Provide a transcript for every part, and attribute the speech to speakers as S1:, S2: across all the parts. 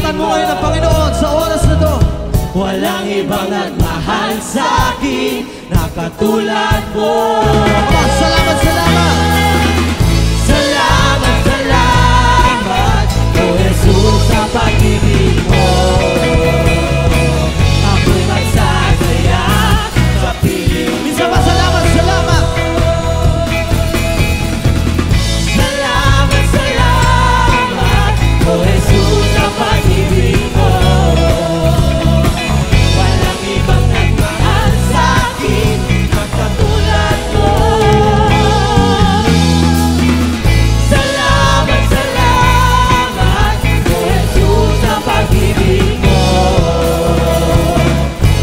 S1: Ingatan mo ngayon ang Panginoon sa oras na to.
S2: Walang ibang nagmahal sa akin na katulad mo.
S1: Salamat, salamat.
S2: Salamat, salamat, O Jesus, sa pag-ibig mo. Ako'y magsasaya sa piling mo.
S1: Minsan pa, salamat, salamat.
S2: Salamat, salamat, O Jesus, sa pag-ibig mo. Walang ibang nagmahal sa akin na katulad mo. Salamat, salamat, O Jesus, sa pag-ibig mo.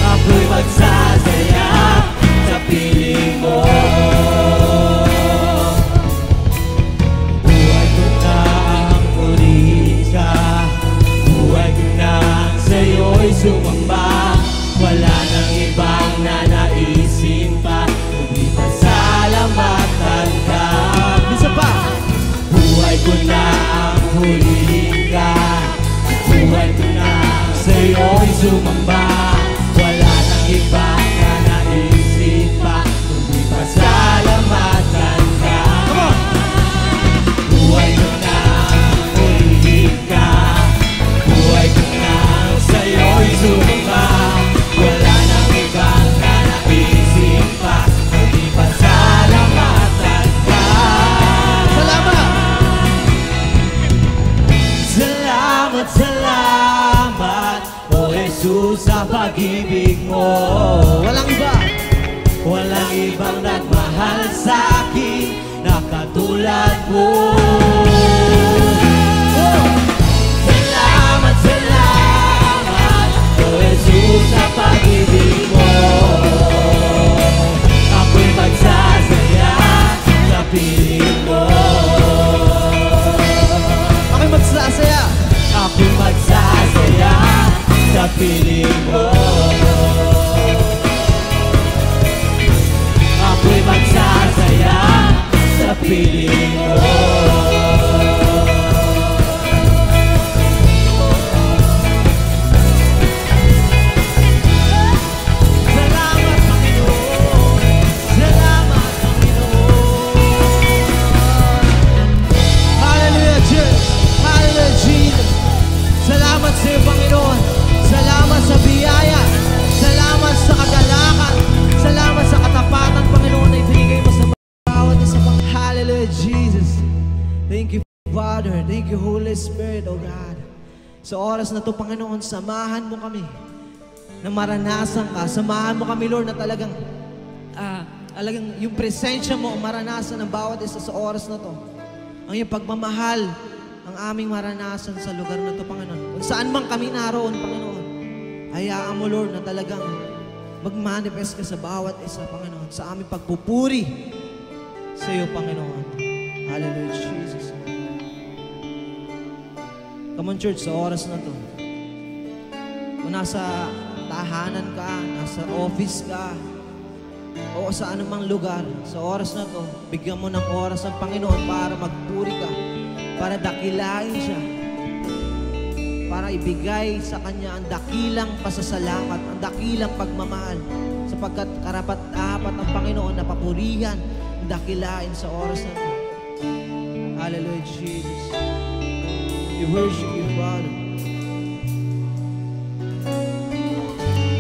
S2: Ako'y magsasaya sa piling mo. Buhay ko na ang purihin ka, buhay ko na ang sa'yo'y sumamba. Wala nang ibang nanaisin pa, kundi pasalamatan ka.
S1: Minsan pa.
S2: Buhay ko na ang hulihin ka, buhay ko na ang sa'yo'y sumamba. Wala nang ibang nanaisin pa, kundi pasalamatan ka. Buhay ko na ang hulihin ka, buhay ko na ang sa'yo'y sumamba. Wala nang ibang nanaisin pa, kundi pasalamatan ka.
S1: Salamat.
S2: Salamat, salamat, O Jesus, sa pag-ibig mo.
S1: Walang iba.
S2: Walang ibang nagmahal sa akin na katulad mo. Salamat, salamat, O Jesus, sa pag-ibig mo. Ako'y magsasaya sa piling mo.
S1: Ako'y magsasaya.
S2: Ako'y magsasaya sa piling mo. Ako'y magsasaya sa piling mo. Salamat, Panginoon. Salamat, Panginoon.
S1: Hallelujah, Jesus. Hallelujah, Jesus. Salamat sa iyo, Panginoon. Salamat sa biyaya. Salamat sa kagalakan. Salamat sa katapatan, Panginoon, na ibinigay mo sa bawat isa pang. Hallelujah, Jesus. Thank you, Father. Thank you, Holy Spirit, oh God. Sa oras na to, Panginoon, samahan mo kami na maranasan ka. Samahan mo kami, Lord, na talagang yung presensya mo, maranasan ng bawat isa sa oras na to. Ang iyong pagmamahal, ang aming maranasan sa lugar na to, Panginoon. Kung saan man kami naroon, Panginoon, hayaan mo, Lord, na talagang mag-manifest ka sa bawat isa, Panginoon, sa aming pagpupuri sa iyo, Panginoon. Hallelujah, Jesus. Come on, church, sa oras na to. Kung nasa tahanan ka, nasa office ka, o sa anumang lugar, sa oras na to, bigyan mo ng oras ang Panginoon para magpuri ka, para dakilain siya, para ibigay sa Kanya ang dakilang pasasalamat, ang dakilang pagmamahal, sapagkat karapat-dapat ang Panginoon na papurihan, dakilain sa oras na to. Hallelujah, Jesus. We worship you, Father.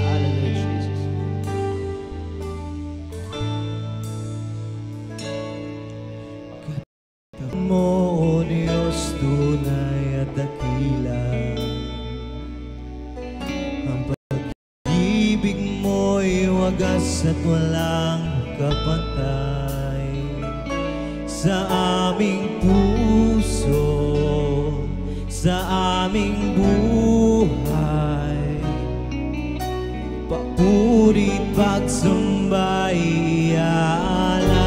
S1: Hallelujah, Jesus.
S2: Mo, Diyos, tunay at dakila. Ang pag-ibig mo'y wagas at walang kapantay. Sa aming puso, sa aming buhay, papuri't pagsambay iaalay.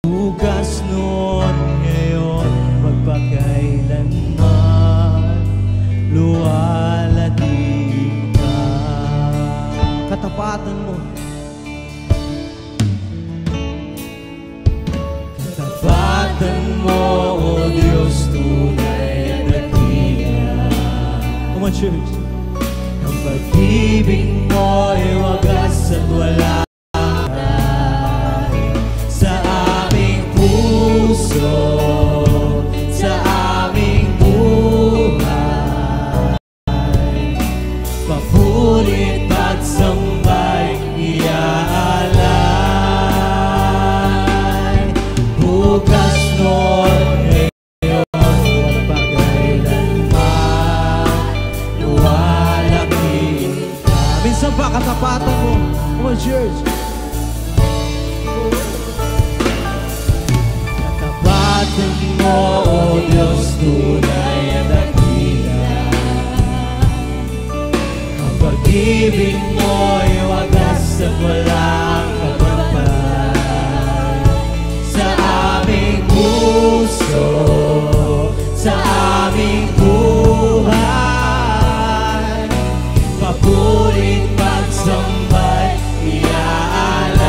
S2: Bukas noon, ngayon, magpakailanman, luwalhati ka.
S1: Katapatan mo.
S2: Katapatan mo, O Diyos, tunay
S1: church.
S2: Ang pag-ibig mo'y wagas at wala sa aming puso, sa aming buhay. Papulit at sambay iaalay. Bukas noon, ngayon, pagkailanman, luwalhati ka.
S1: Minsan pa katapatan mo. Come on, church.
S2: Katapatan mo, O Diyos, tunay at dakila. Ang pag-ibig mo'y wagas at walang kapantay. Sa aming puso, sa aming buhay, papulit pagsambay iaalay.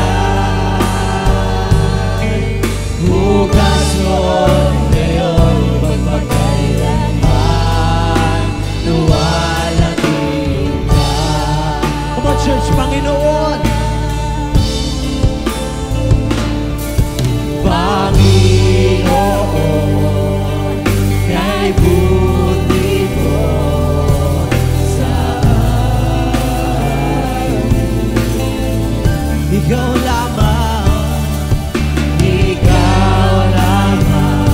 S2: Bukas noon, ngayon, magpagkailanman, luwalhati ka.
S1: Come on, church. Panginoon.
S2: Panginoon, kay buti mo sa akin.
S1: Ikaw lamang.
S2: Ikaw lamang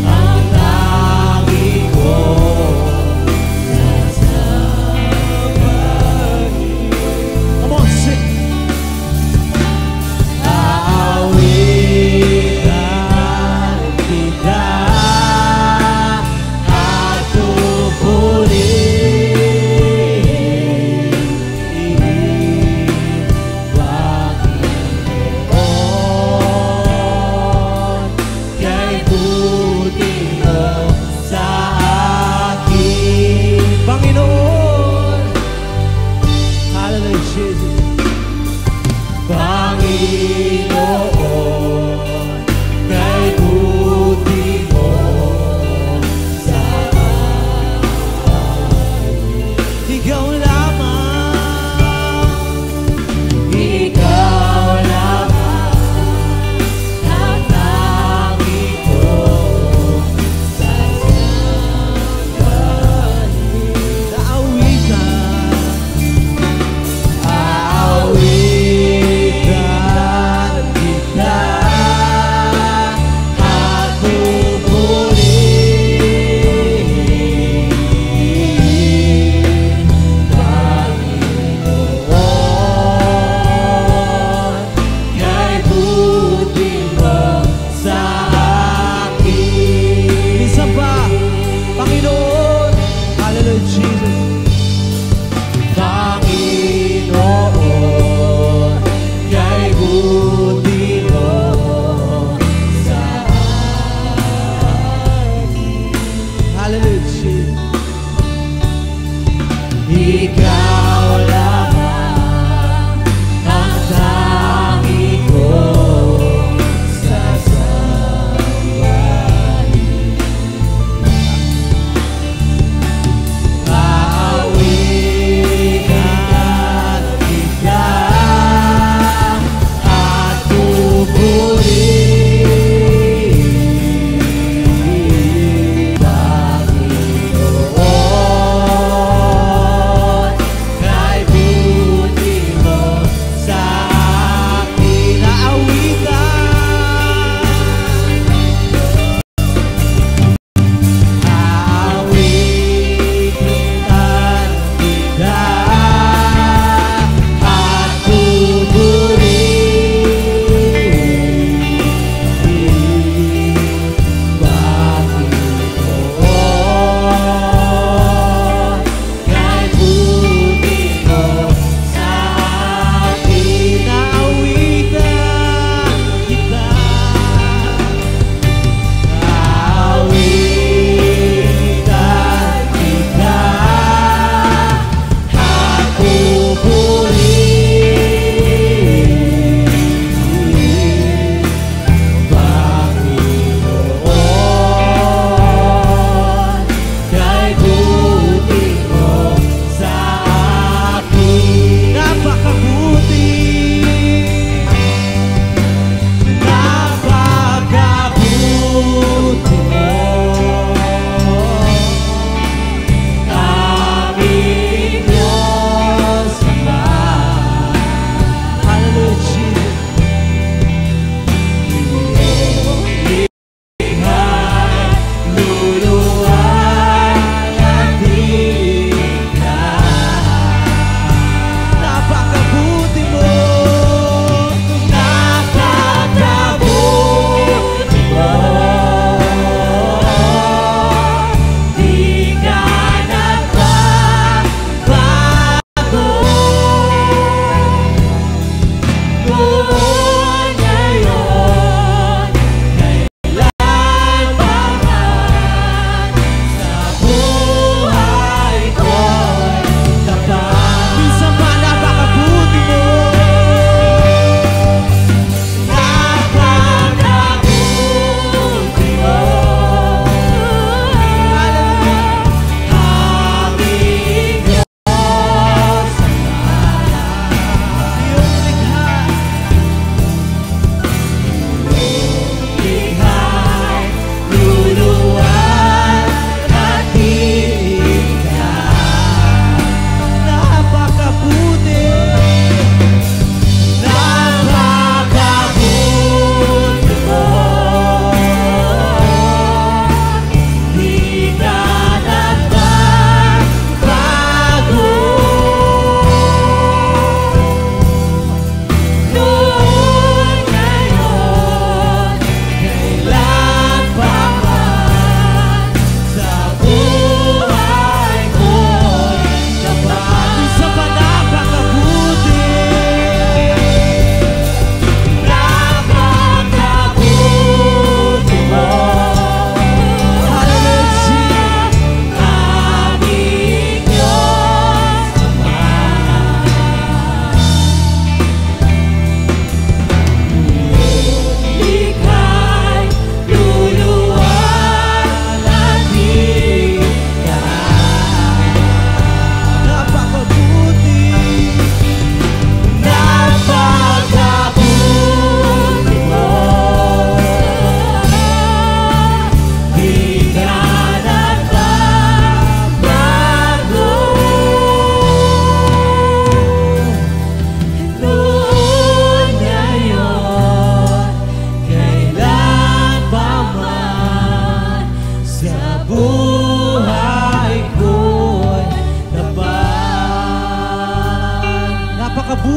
S2: ang tanging kong sasabihin.
S1: Come on, sing.
S2: Aawitan kita at pupurihin.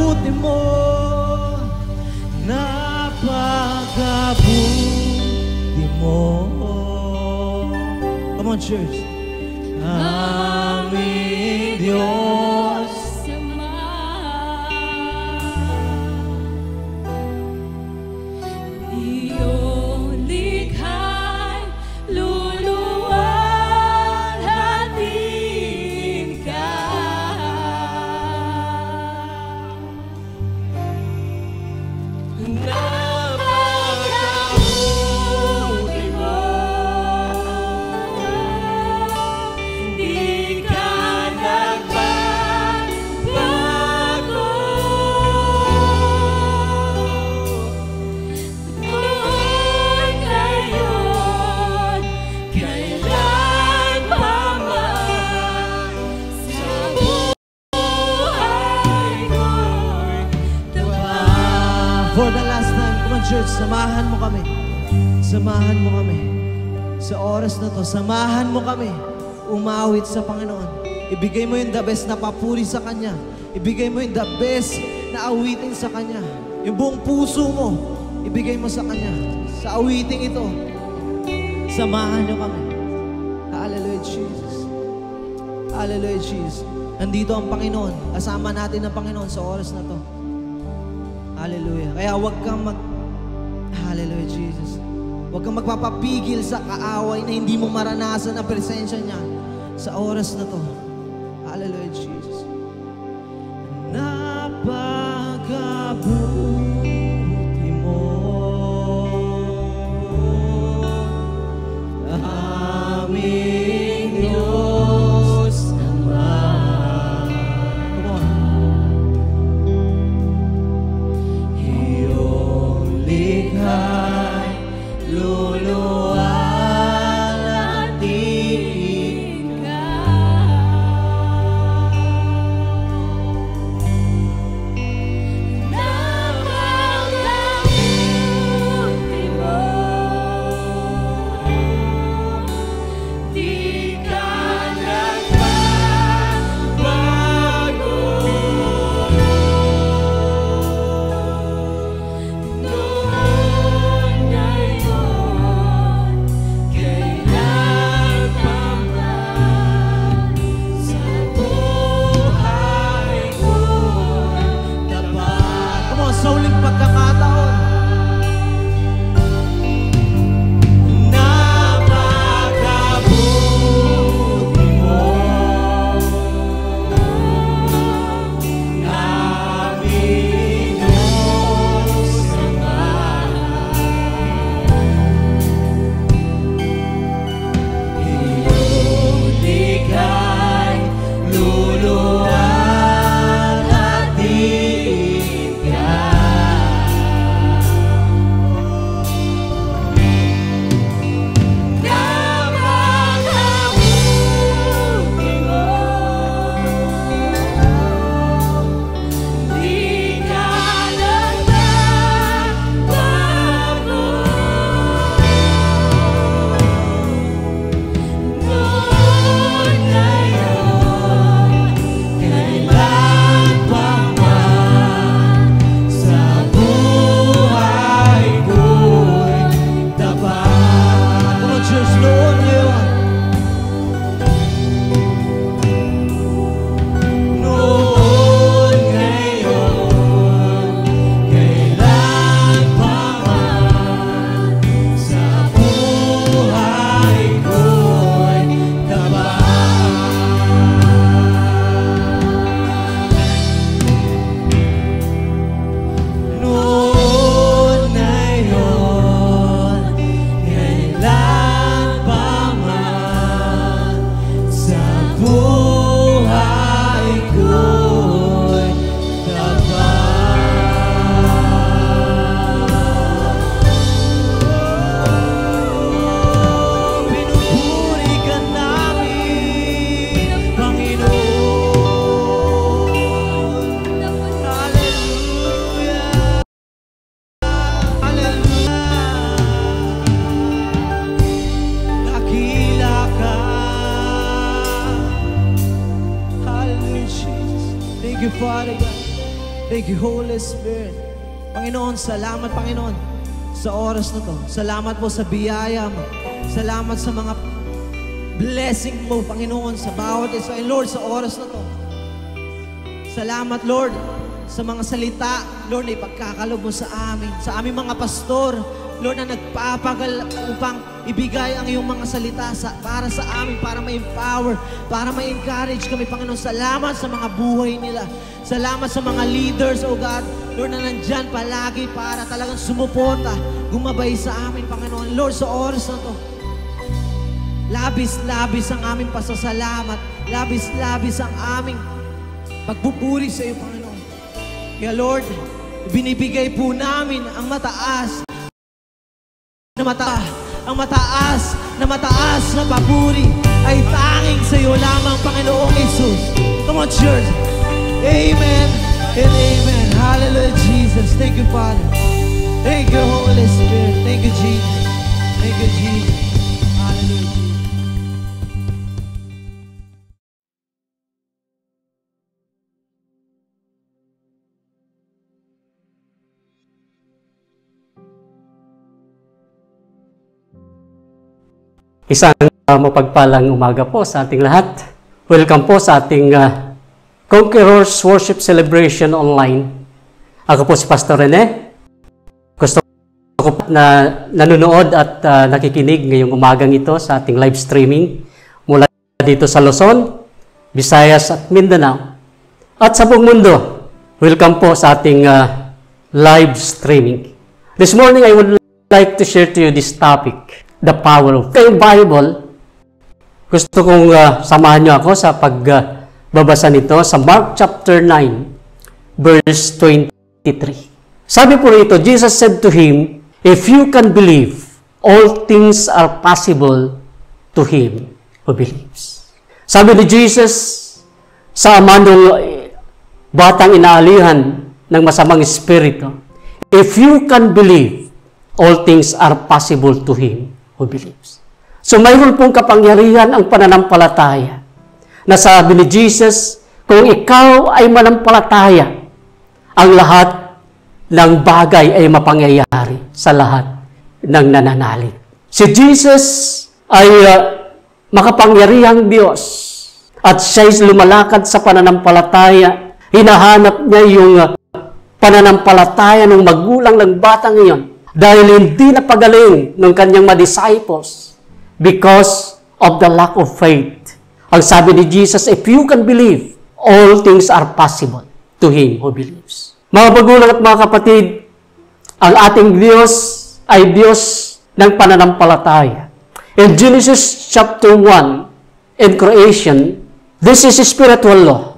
S1: napakabuti mo, napakabuti mo. Come on, church. Aming Diyos,
S2: iyong likha'y luluwalhatiin ka. Napakabuti mo, di ka nagbabago. Noon, ngayon, kailan pa man, sa buhay ko'y tapat.
S1: for the last time, come on, church, samahan mo kami. Samahan mo kami. Sa oras na to, samahan mo kami. Umawit sa Panginoon. Ibigay mo yung the best na papuri sa Kanya. Ibigay mo yung the best na awitin sa Kanya. Yung buong puso mo, ibigay mo sa Kanya. Sa awiting ito, samahan niyo kami. Hallelujah, Jesus. Hallelujah, Jesus. Nandito ang Panginoon. Kasama natin ang Panginoon sa oras na to. Hallelujah. Kaya huwag kang Hallelujah, Jesus. Huwag kang magpapapigil sa kaaway na hindi mo maranasan ang presensya niya sa oras na to. Hallelujah, Jesus. Napakabuti mo, aming Diyos naman. Come on. Iyong likha'y luluwalhatiin ka.
S2: Napakabuti mo, di ka nagbabago. Noon, ngayon, kailan pa man, sa buhay ko'y tapat.
S1: Come on, sa huling pagkakataon.
S2: Napakabuti mo, aming Diyos naman. Iyong likha'y luluwalhatiin ka. Napakabuti mo, di ka nagbabago. Noon, ngayon, kailan pa man, sa buhay ko'y tapat.
S1: Come on, church, noon ngayon.
S2: Noon, ngayon, kailan pa man, sa buhay ko'y tapat. Noon, ngayon, kailan pa man, sa buhay ko'y tapat.
S1: Pinupuri ka namin, Panginoon. Hallelujah. Hallelujah. Dakila ka. Hallelujah, Jesus. Thank you, Father God. Thank you, Holy Spirit. Panginoon, salamat, Panginoon, sa oras na to. Salamat po sa biyaya mo. Salamat sa mga blessing mo, Panginoon, sa bawat isa. And Lord, sa oras na to. Salamat, Lord, sa mga salita, Lord, na ipagkakalob mo sa amin. Sa aming mga pastor, Lord, na nagpapagal upang ibigay ang iyong mga salita para sa amin, para ma-empower, para ma-encourage kami, Panginoon. Salamat sa mga buhay nila. Salamat sa mga leaders, oh God, Lord, na nandyan palagi para talagang sumuporta, gumabay sa amin, Panginoon. Lord, sa oras na to, labis-labis ang aming pasasalamat, labis-labis ang aming pagbuburi sa iyo, Panginoon. Kaya Lord, binibigay po namin ang mataas na papuri ay tanging sa iyo lamang, Panginoong Jesus. Come on, church. Amen and amen. Hallelujah, Jesus. Thank you, Father. Thank you, Holy Spirit. Thank you, Jesus. Thank you, Jesus. Hallelujah.
S3: Isang mapagpalang umaga po sa ating lahat. Welcome po sa ating Conquerors Worship Celebration Online. Ako po si Pastor Rene. Gusto ko po na nanonood at nakikinig ngayong umagang ito sa ating live streaming mula dito sa Luzon, Visayas at Mindanao. At sa buong mundo, welcome po sa ating live streaming. This morning, I would like to share to you this topic, the power of the Bible. Gusto kong samahan niyo ako sa pagbabasa nito sa Mark chapter 9, verse 23. Sabi po rito, Jesus said to him, "If you can believe, all things are possible to him who believes." Sabi ni Jesus sa ama ng batang inaalihan ng masamang espiritu, "If you can believe, all things are possible to him who believes." So mayroon pong kapangyarihan ang pananampalataya. Nasabi ni Jesus, kung ikaw ay manampalataya, ang lahat ng bagay ay mapangyayari sa lahat ng nananalig. Si Jesus ay makapangyarihang Diyos at siya'y lumalakad sa pananampalataya. Hinahanap niya yung pananampalataya ng magulang ng batang iyon dahil hindi napagaling ng kanyang mga disciples because of the lack of faith. Ang sabi ni Jesus, if you can believe, all things are possible to him who believes. Mga magulang at mga kapatid, ang ating Diyos ay Diyos ng pananampalataya. In Genesis chapter 1, in creation, this is a spiritual law.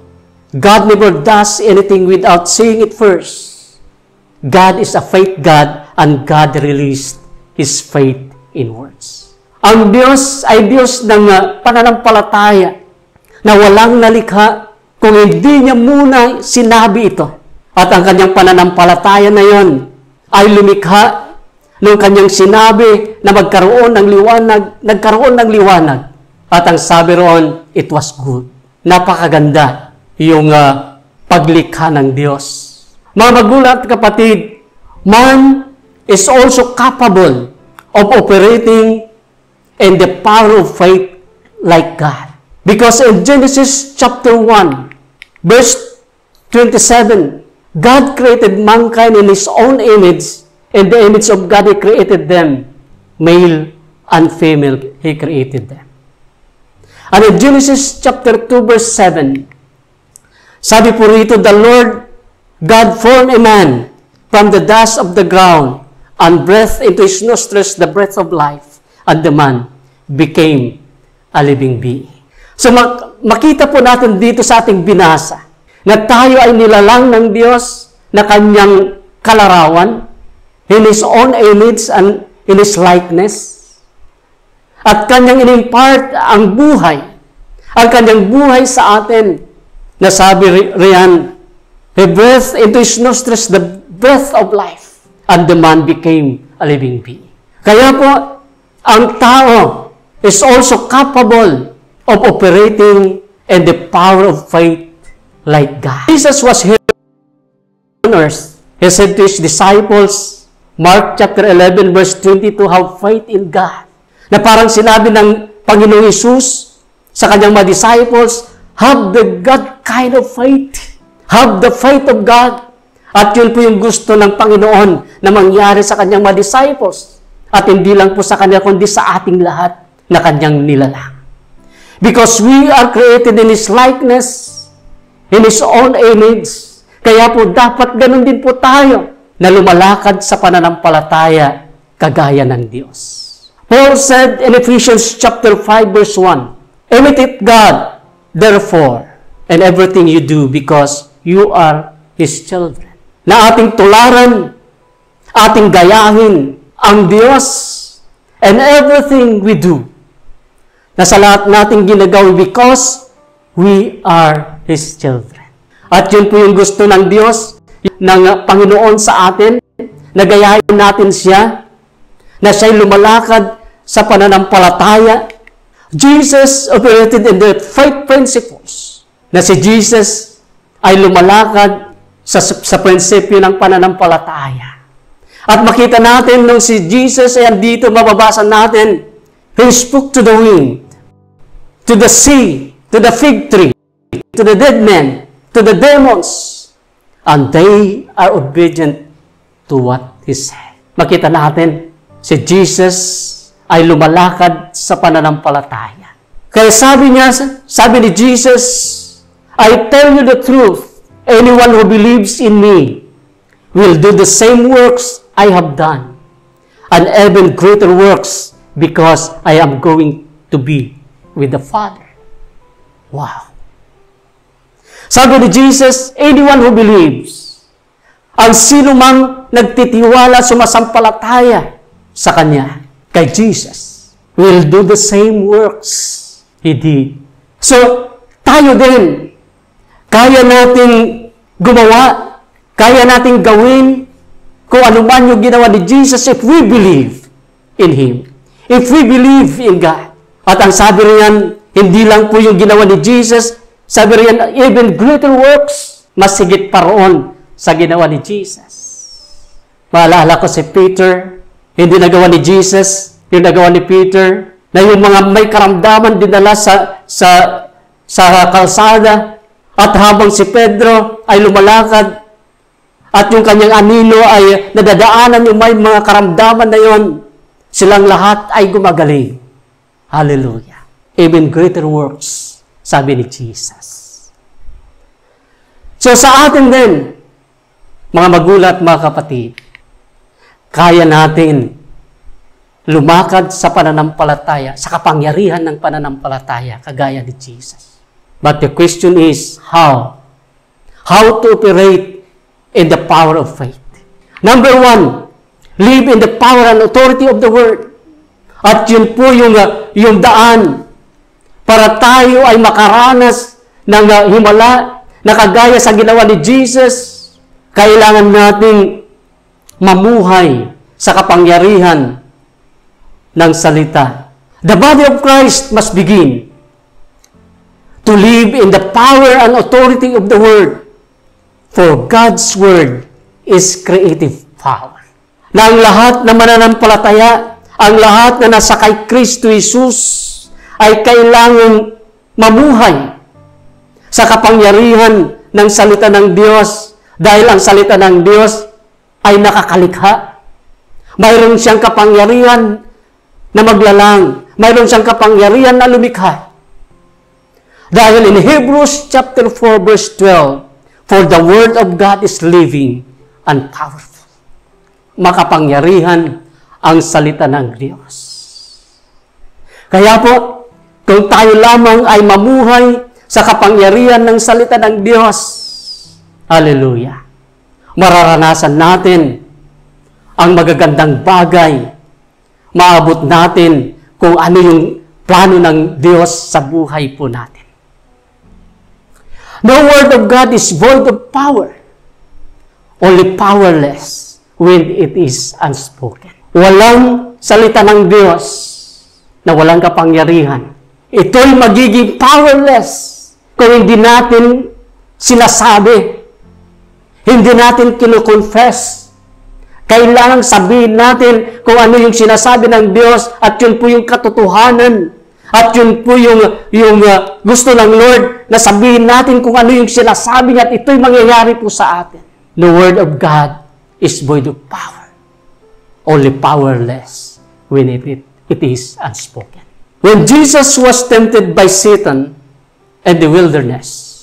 S3: God never does anything without saying it first. God is a faith God, and God released His faith in words. Ang Diyos ay Diyos ng pananampalataya na walang nalikha kung hindi niya muna sinabi ito. At ang kanyang pananampalataya na yon ay lumikha nung kanyang sinabi na magkaroon ng liwanag, nagkaroon ng liwanag. At ang sabi roon, it was good. Napakaganda yung paglikha ng Diyos. Mga magulang at kapatid, man is also capable of operating in the power of faith like God. Because in Genesis chapter 1, verse 27, God created mankind in His own image. In the image of God, He created them. Male and female, He created them. And in Genesis chapter 2, verse 7, sabi po rito, the Lord God formed a man from the dust of the ground and breathed into his nostrils the breath of life, and the man became a living being. So makita po natin dito sa ating binasa na tayo ay nilalang ng Diyos na kanyang kalarawan, in His own image and in His likeness. At kanyang inimpart ang buhay, ang kanyang buhay sa atin, na sabi riyan, He breathed into His nostrils the breath of life, and the man became a living being. Kaya po, ang tao is also capable of operating in the power of faith like God. Jesus was here on earth, He said to His disciples, Mark chapter 11 verse 20, to have faith in God. Na parang sinabi ng Panginoong Hesus sa kanyang mga disciples, have the God kind of faith. Have the faith of God. At yun po yung gusto ng Panginoon na mangyari sa kanyang mga disciples. At hindi lang po sa kanya, kundi sa ating lahat na kanyang nilalang. Because we are created in His likeness, in His own image. Kaya po dapat ganun din po tayo na lumalakad sa pananampalataya kagaya ng Diyos. Paul said in Ephesians chapter 5 verse 1, imitate God, therefore, in everything you do because you are His children. Na ating tularan, ating gayahin ang Diyos and everything we do. Na sa lahat nating ginagawa because we are His children. At yun po yung gusto ng Diyos, ng Panginoon sa atin, na gayahin natin siya, na siya'y lumalakad sa pananampalataya. Jesus operated in the faith principles, na si Jesus ay lumalakad sa prinsipyo ng pananampalataya. At makita natin nung si Jesus ay andito, mababasa natin, He spoke to the wind, to the sea, to the fig tree, to the dead men, to the demons, and they are obedient to what He said. Makita natin, si Jesus ay lumalakad sa pananampalataya. Kaya sabi ni Jesus, I tell you the truth, anyone who believes in me will do the same works I have done, and even greater works because I am going to be with the Father. Wow! Sabi ni Jesus, anyone who believes, ang sino mang nagtitiwala, sumasampalataya sa Kanya, kay Jesus, will do the same works He did. So, tayo din, kaya nating gumawa, kaya nating gawin kung ano man yung ginawa ni Jesus if we believe in Him. If we believe in God. At ang sabi riyan, hindi lang po yung ginawa ni Jesus, sabi riyan, even greater works, mas higit pa roon sa ginawa ni Jesus. Maalala ko si Peter, hindi nagawa ni Jesus, yung nagawa ni Peter, na yung mga may karamdaman dinala sa kalsada, at habang si Pedro ay lumalakad, at yung kanyang anino ay nadadaanan yung may mga karamdaman na yon, silang lahat ay gumagaling. Hallelujah. Even greater works, sabi ni Jesus. So sa atin din, mga magulat, mga kapatid, kaya natin lumakad sa pananampalataya, sa kapangyarihan ng pananampalataya, kagaya ni Jesus. But the question is, how? How to operate in the power of faith? Number one, live in the power and authority of the Word. At yun po yung daan para tayo ay makaranas ng himala na kagaya sa ginawa ni Jesus. Kailangan nating mamuhay sa kapangyarihan ng salita. The body of Christ must begin to live in the power and authority of the Word. For God's Word is creative power. Na ang lahat na mananampalataya, ang lahat na nasa kay Kristo Jesus ay kailangang mamuhay sa kapangyarihan ng salita ng Diyos dahil ang salita ng Diyos ay nakakalikha. Mayroon siyang kapangyarihan na maglalang. Mayroon siyang kapangyarihan na lumikha. Dahil in Hebrews chapter 4 verse 12, for the Word of God is living and powerful. Makapangyarihan ang salita ng Diyos. Kaya po, kung tayo lamang ay mamuhay sa kapangyarihan ng salita ng Diyos, hallelujah, mararanasan natin ang magagandang bagay, maabot natin kung ano yung plano ng Diyos sa buhay po natin. No word of God is void of power, only powerless when it is unspoken. Walang salita ng Diyos na walang kapangyarihan. Ito'y magiging powerless kung hindi natin sinasabi. Hindi natin kino-confess. Kailangan sabihin natin kung ano yung sinasabi ng Diyos at yun po yung katotohanan. At yun po yung gusto ng Lord na sabihin natin kung ano yung sinasabi niya at ito'y mangyayari po sa atin. The Word of God is void of power. Only powerless when it is unspoken. When Jesus was tempted by Satan in the wilderness,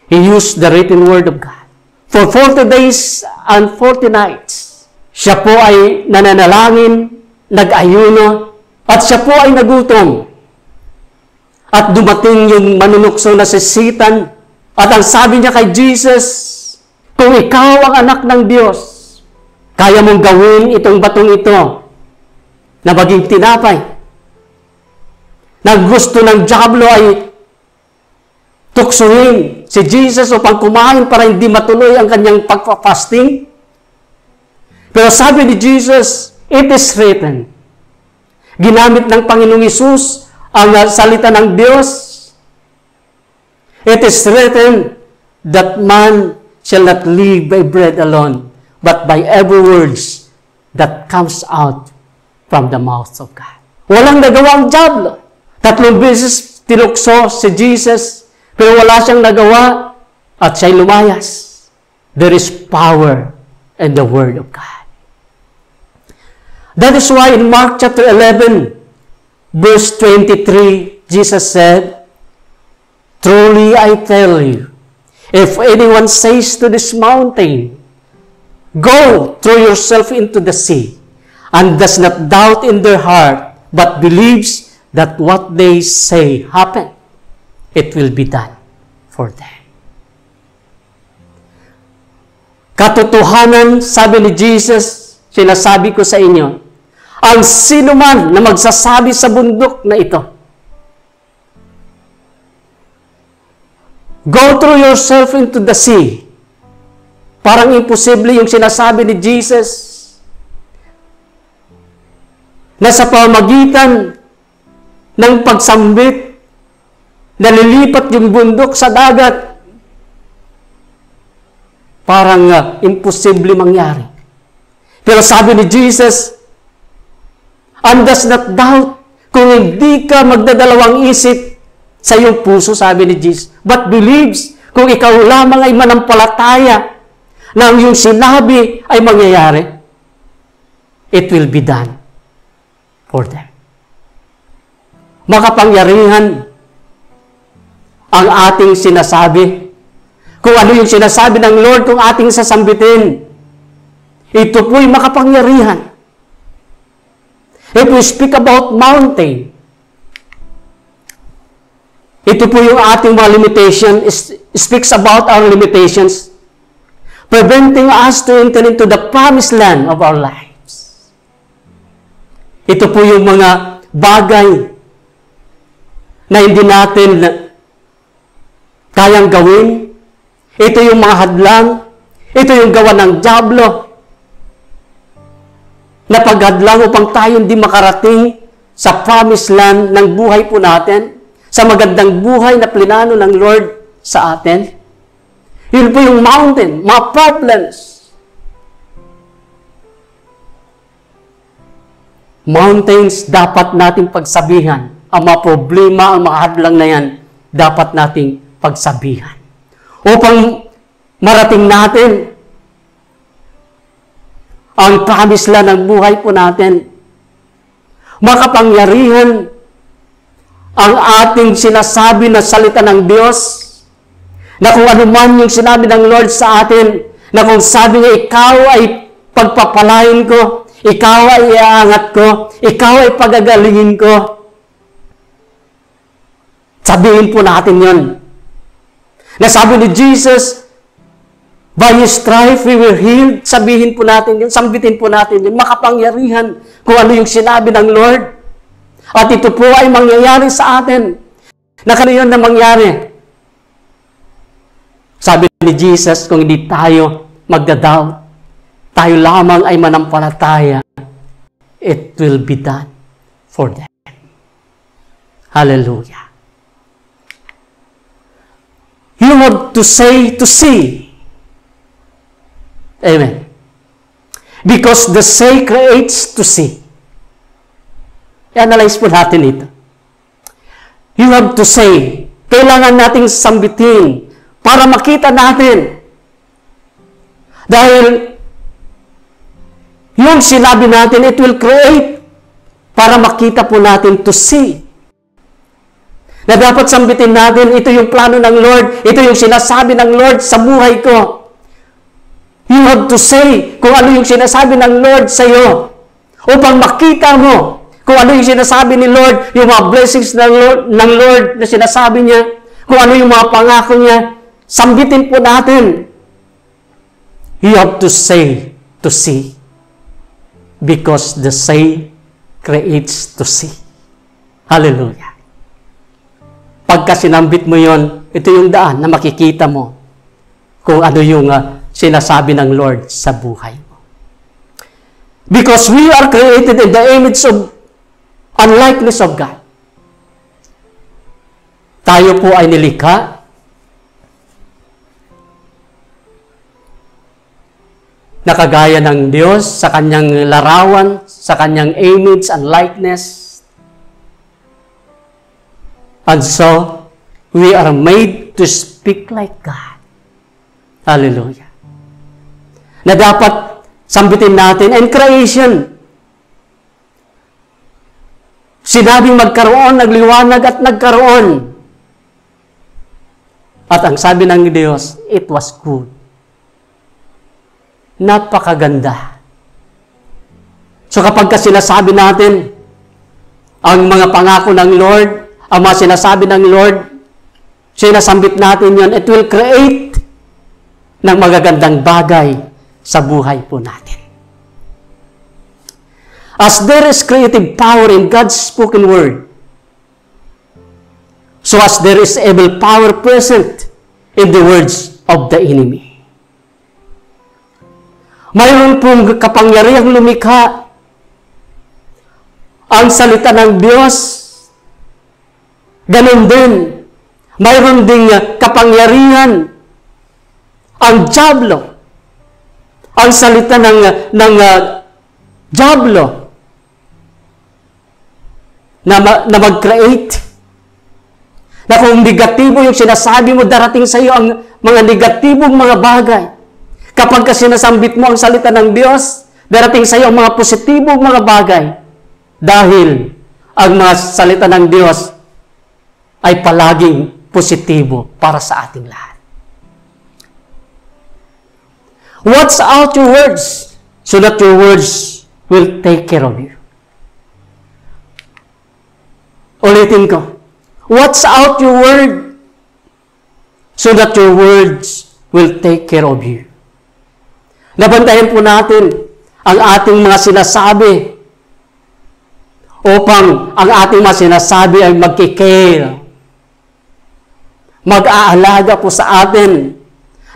S3: He used the written Word of God. For 40 days and 40 nights, siya po ay nananalangin, nag-ayuno, at siya po ay nagutom. At dumating yung manunukso na si Satan, at ang sabi niya kay Jesus, kung ikaw ang anak ng Diyos, kaya mong gawin itong batong ito na maging tinapay. Na gusto ng diablo ay tuksuhin si Jesus upang kumain para hindi matuloy ang kanyang pagpa-fasting. Pero sabi ni Jesus, it is written. Ginamit ng Panginoong Hesus ang salita ng Diyos. It is written that man shall not live by bread alone, but by every words that comes out from the mouth of God. Walang nagawa ang diablo. 3 beses tinukso si Jesus, pero wala siyang nagawa at siya'y lumayas. There is power in the Word of God. That is why in Mark chapter 11, verse 23, Jesus said, truly I tell you, if anyone says to this mountain, go, throw yourself into the sea, and does not doubt in their heart, but believes that what they say happen, it will be done for them. Katotohanan, sabi ni Jesus, sinasabi ko sa inyo, ang sino man na magsasabi sa bundok na ito, go through yourself into the sea. Parang imposible yung sinasabi ni Jesus na sa pamagitan ng pagsambit, nalilipat yung bundok sa dagat. Parang imposible mangyari. Pero sabi ni Jesus, and does not doubt, kung hindi ka magdadalawang isip sa iyong puso, sabi ni Jesus, but believes, kung ikaw lamang ay manampalataya na ang iyong sinabi ay mangyayari, it will be done for them. Makapangyarihan ang ating sinasabi. Kung ano yung sinasabi ng Lord kung ating sasambitin, ito po'y makapangyarihan. If we speak about mountain, ito po yung ating mga limitation, speaks about our limitations, preventing us to enter into the promised land of our lives. Ito po yung mga bagay na hindi natin kayang gawin. Ito yung mga hadlang. Ito yung gawa ng diablo na paghadlang upang tayo hindi makarating sa promised land ng buhay po natin, sa magandang buhay na plinano ng Lord sa atin. Yun po yung mountain, mga problems. Mountains dapat nating pagsabihan. Ang mga problema, ang mga hadlang na yan, dapat nating pagsabihan. Upang marating natin ang promise lang ng buhay po natin. Makapangyarihan ang ating sinasabi na salita ng Diyos, na kung ano man yung sinabi ng Lord sa atin, na kung sabi niya, ikaw ay pagpapalain ko, ikaw ay iaangat ko, ikaw ay pagagalingin ko. Sabihin po natin yun. Nasabi ni Jesus, by His stripe we were healed. Sabihin po natin yun, sambitin po natin yun, makapangyarihan kung ano yung sinabi ng Lord. At ito po ay mangyayari sa atin. Na kano na mangyari? Sabi ni Jesus, kung hindi tayo magdadoubt, tayo lamang ay manampalataya, it will be done for them. Hallelujah. You have to say to see. Amen. Because the say creates to see. I-analyze po natin ito. You have to say. Kailangan nating sambitin para makita natin. Dahil yung sinabi natin, it will create para makita po natin to see. Na dapat sambitin natin, ito yung plano ng Lord, ito yung sinasabi ng Lord sa buhay ko. You have to say kung ano yung sinasabi ng Lord sa iyo upang makita mo kung ano yung sinasabi ni Lord, yung mga blessings ng Lord na sinasabi niya, kung ano yung mga pangako niya, sambitin po natin. You have to say to see because the say creates to see. Hallelujah. Pagka sinambit mo yon, ito yung daan na makikita mo kung ano yung sinasabi ng Lord sa buhay mo. Because we are created in the image of and likeness of God. Tayo po ay nilikha na kagaya ng Diyos sa kanyang larawan, sa kanyang image and likeness. And so, we are made to speak like God. Hallelujah. Na dapat sambitin natin and creation. Sinabing magkaroon, nagliwanag at nagkaroon. At ang sabi ng Diyos, it was good. Napakaganda. So kapag sinasabi natin ang mga pangako ng Lord, ang mga sinasabi ng Lord, sinasambit natin yon, it will create ng magagandang bagay sa buhay po natin. As there is creative power in God's spoken word, so as there is evil power present in the words of the enemy. Mayroon pong kapangyarihang lumikha ang salita ng Diyos. Ganon din, mayroon ding kapangyarihan ang diablo. Ang salita ng diablo na mag-create. Na kung negatibo yung sinasabi mo, darating sa iyo ang mga negatibong mga bagay. Kapag sinasambit mo ang salita ng Diyos, darating sa iyo ang mga positibong mga bagay. Dahil ang mga salita ng Diyos ay palaging positibo para sa ating lahat. Watch out your words so that your words will take care of you. Ulitin ko. Watch out your word so that your words will take care of you. Nabantayan po natin ang ating mga sinasabi upang ang ating mga sinasabi ay magkikare. Mag-aalaga po sa atin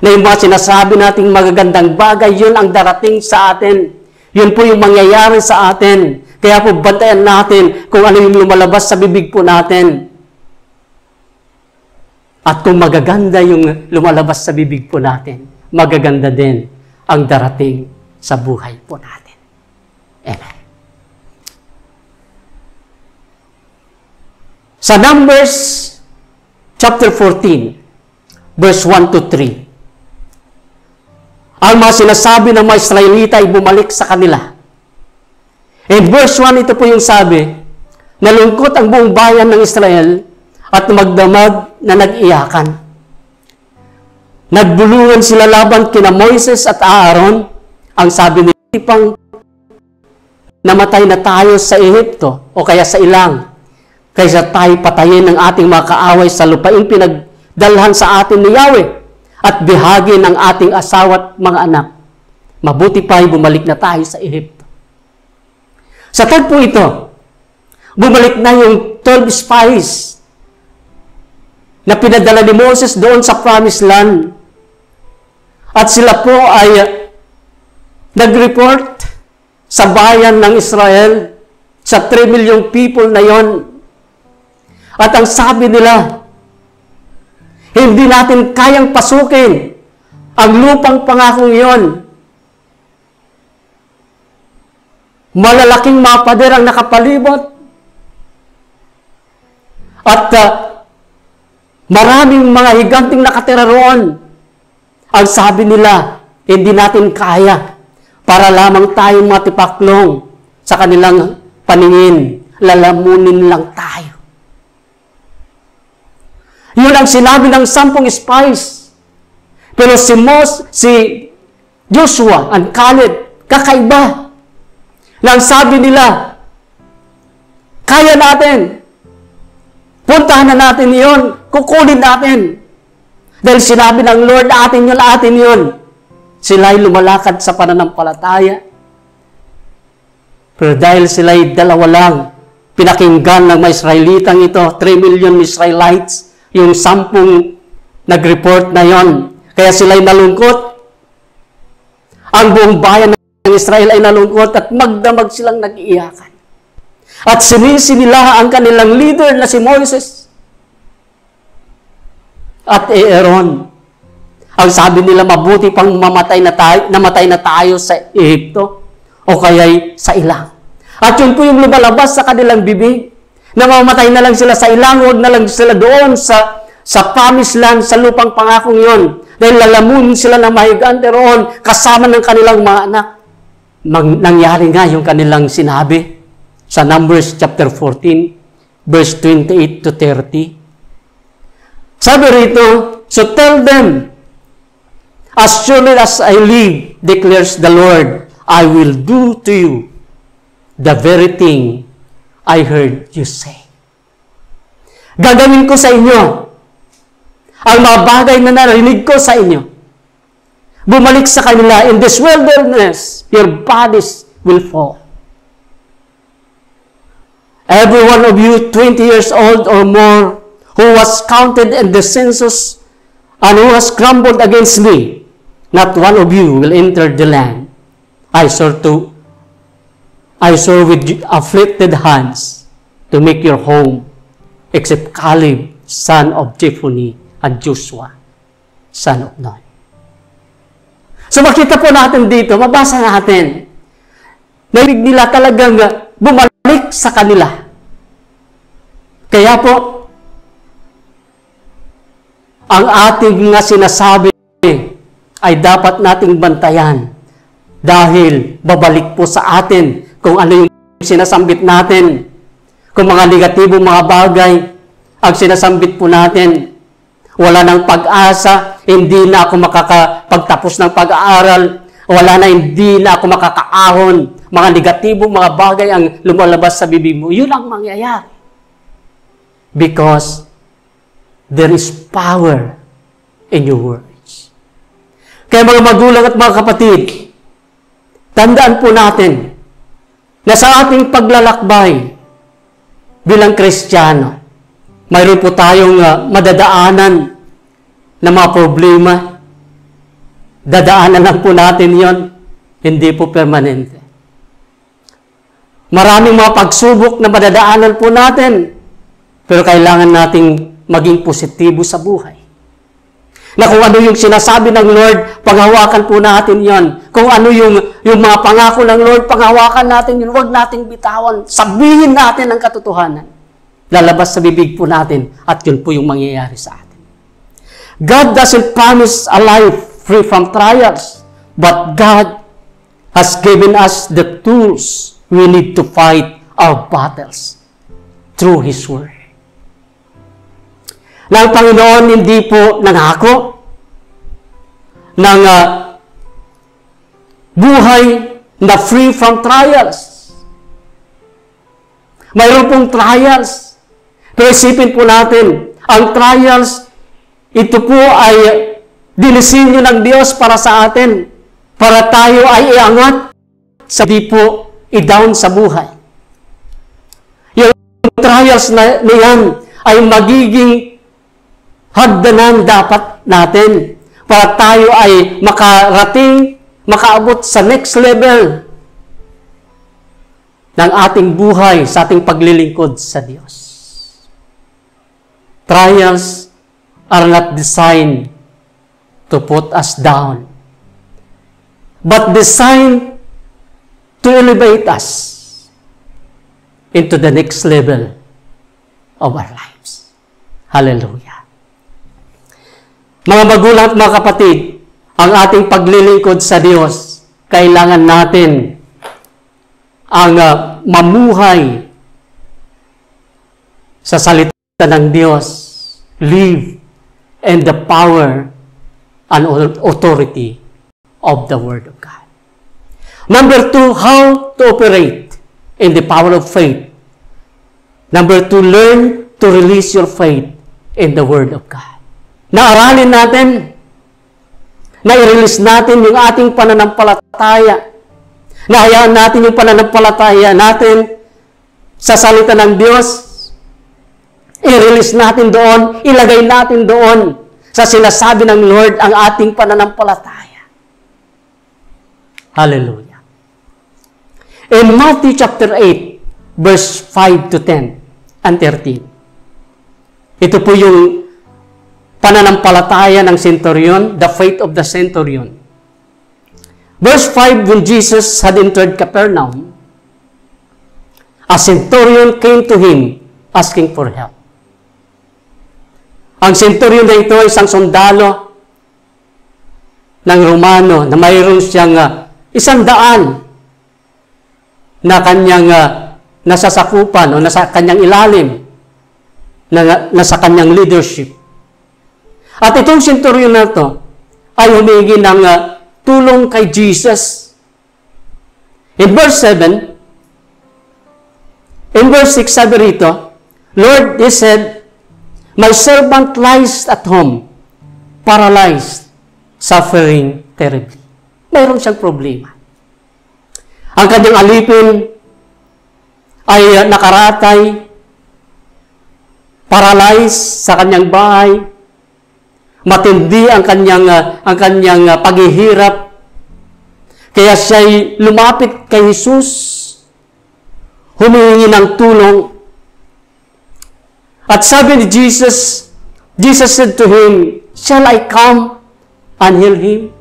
S3: na yung mga sinasabi nating magagandang bagay, yun ang darating sa atin. Yun po yung mangyayari sa atin. Kaya po bantayan natin kung ano yung lumalabas sa bibig po natin. At kung magaganda yung lumalabas sa bibig po natin, magaganda din ang darating sa buhay po natin. Amen. Sa Numbers chapter 14, verse 1 to 3, ang mga sinasabi ng mga Israelita ay bumalik sa kanila. In verse 1, ito po yung sabi, nalungkot ang buong bayan ng Israel at magdamag na nag-iyakan. Nagbulungan sila laban kina Moises at Aaron. Ang sabi nila, ipang namatay na tayo sa Ehipto o kaya sa ilang, kaysa tayo patayin ng ating mga kaaway sa lupaing pinagdalhan sa atin ni Yahweh at bihagi ng ating asawa at mga anak. Mabuti pa ay bumalik na tayo sa Ehipto. Sa tagpo ito, bumalik na yung 12 spies na pinadala ni Moses doon sa Promised Land. At sila po ay nag-report sa bayan ng Israel, sa 3 million people na yon. At ang sabi nila, hindi natin kayang pasukin ang lupang pangakong yon Malalaking mga pader ang nakapalibot. At maraming mga higanting nakatira roon. Ang sabi nila, hindi natin kaya para lamang tayong matipaklong sa kanilang paningin. Lalamunin lang tayo. Yun ang sinabi ng 10 spies. Pero si Joshua and Caleb, kakaiba. Nang sabi nila, kaya natin. Puntahan na natin yun. Kukunin natin. Dahil sinabi ng Lord, atin yun. Sila'y lumalakad sa pananampalataya. Pero dahil sila'y dalawa lang, pinakinggan ng mga Israelitang ito, 3 million Israelites, yung 10 nag-report na yon. Kaya sila'y nalungkot. Ang buong bayan ng Israel ay nalungkot at magdamag silang nag-iiyakan. At sinisi nila ang kanilang leader na si Moses at Aaron. Ang sabi nila, mabuti pang namatay na tayo sa Ehipto o kaya'y sa ilang. At yun po yung lumalabas sa kanilang bibig. Namamatay na lang sila sa ilang, huwag na lang sila doon sa promised land, sa lupang pangakong yon. Dahil lalamunin sila na mahigante roon kasama ng kanilang mga anak. Nangyari nga yung kanilang sinabi sa Numbers chapter 14, verse 28 to 30. Sabi rito, so tell them, as surely as I live, declares the Lord, I will do to you the very thing I heard you say. Gagawin ko sa inyo ang mga bagay na narinig ko sa inyo. Bumalik sa kanila, in this wilderness, your bodies will fall. Every one of you, 20 years old or more, who was counted in the census and who has grumbled against me, not one of you will enter the land I saw with afflicted hands to make your home, except Caleb, son of Jephunneh, and Joshua, son of Nun. So makita po natin dito, mabasa natin, narinig nila talagang bumalik sa kanila. Kaya po, ang ating nga sinasabi ay dapat nating bantayan dahil babalik po sa atin kung ano yung sinasambit natin. Kung mga negatibong mga bagay ang sinasambit po natin, wala nang pag-asa, hindi na ako makakapagtapos ng pag-aaral, hindi na ako makakaahon, mga negatibong mga bagay ang lumalabas sa bibig mo, yun ang mangyayari. Because there is power in your words. Kaya mga magulang at mga kapatid, tandaan po natin na sa ating paglalakbay bilang Kristiyano, mayroon po tayong madadaanan na mga problema. Dadaanan lang po natin yon, hindi po permanente. Maraming mga pagsubok na madadaanan po natin, pero kailangan nating maging positibo sa buhay. Na kung ano yung sinasabi ng Lord, panghawakan po natin yon. Kung ano yung mga pangako ng Lord, panghawakan natin yun. Huwag nating bitawan. Sabihin natin ang katotohanan. Lalabas sa bibig po natin at yun po yung mangyayari sa atin. God doesn't promise a life free from trials, but God has given us the tools we need to fight our battles through His Word. Na ang Panginoon hindi po nangako ng buhay na free from trials. Mayroon pong trials. Pero isipin po natin, ang trials, ito po ay dinisenyo ng Diyos para sa atin, para tayo ay iangat, sa di po i-down sa buhay. Yung trials na yan ay magiging hagdanan dapat natin para tayo ay makaabot sa next level ng ating buhay sa ating paglilingkod sa Diyos. Trials are not designed to put us down, but designed to to elevate us into the next level of our lives. Hallelujah. Mga magulang at mga kapatid, ang ating paglilingkod sa Diyos, kailangan natin ang mamuhay sa salita ng Diyos, live in the power and authority of the Word of God. Number 2, how to operate in the power of faith. Number 2, learn to release your faith in the Word of God. Naaralin natin, na-release natin yung ating pananampalataya. Nahayaan natin yung pananampalataya natin sa salita ng Diyos. I-release natin doon, ilagay natin doon sa sinasabi ng Lord ang ating pananampalataya. Hallelujah. In Matthew chapter 8, verse 5 to 10 and 13. Ito po yung pananampalataya ng centurion, the faith of the centurion. Verse 5, when Jesus had entered Capernaum, a centurion came to him asking for help. Ang centurion na ito ay isang sundalo ng Romano na mayroon siyang 100 na kanyang nasasakupan o nasa kanyang ilalim, na nasa kanyang leadership. At itong centurion na ito ay humingi ng tulong kay Jesus. In verse 7, in verse 6, sabi rito, Lord, he said, my servant lies at home, paralyzed, suffering terribly. Mayroon siyang problema. Ang kanyang alipin ay nakaratay, paralyzed sa kanyang bahay, matindi ang kanyang paghihirap. Kaya siya'y lumapit kay Jesus, humingi ng tulong. At sabi ni Jesus, Jesus said to him, shall I come and heal him?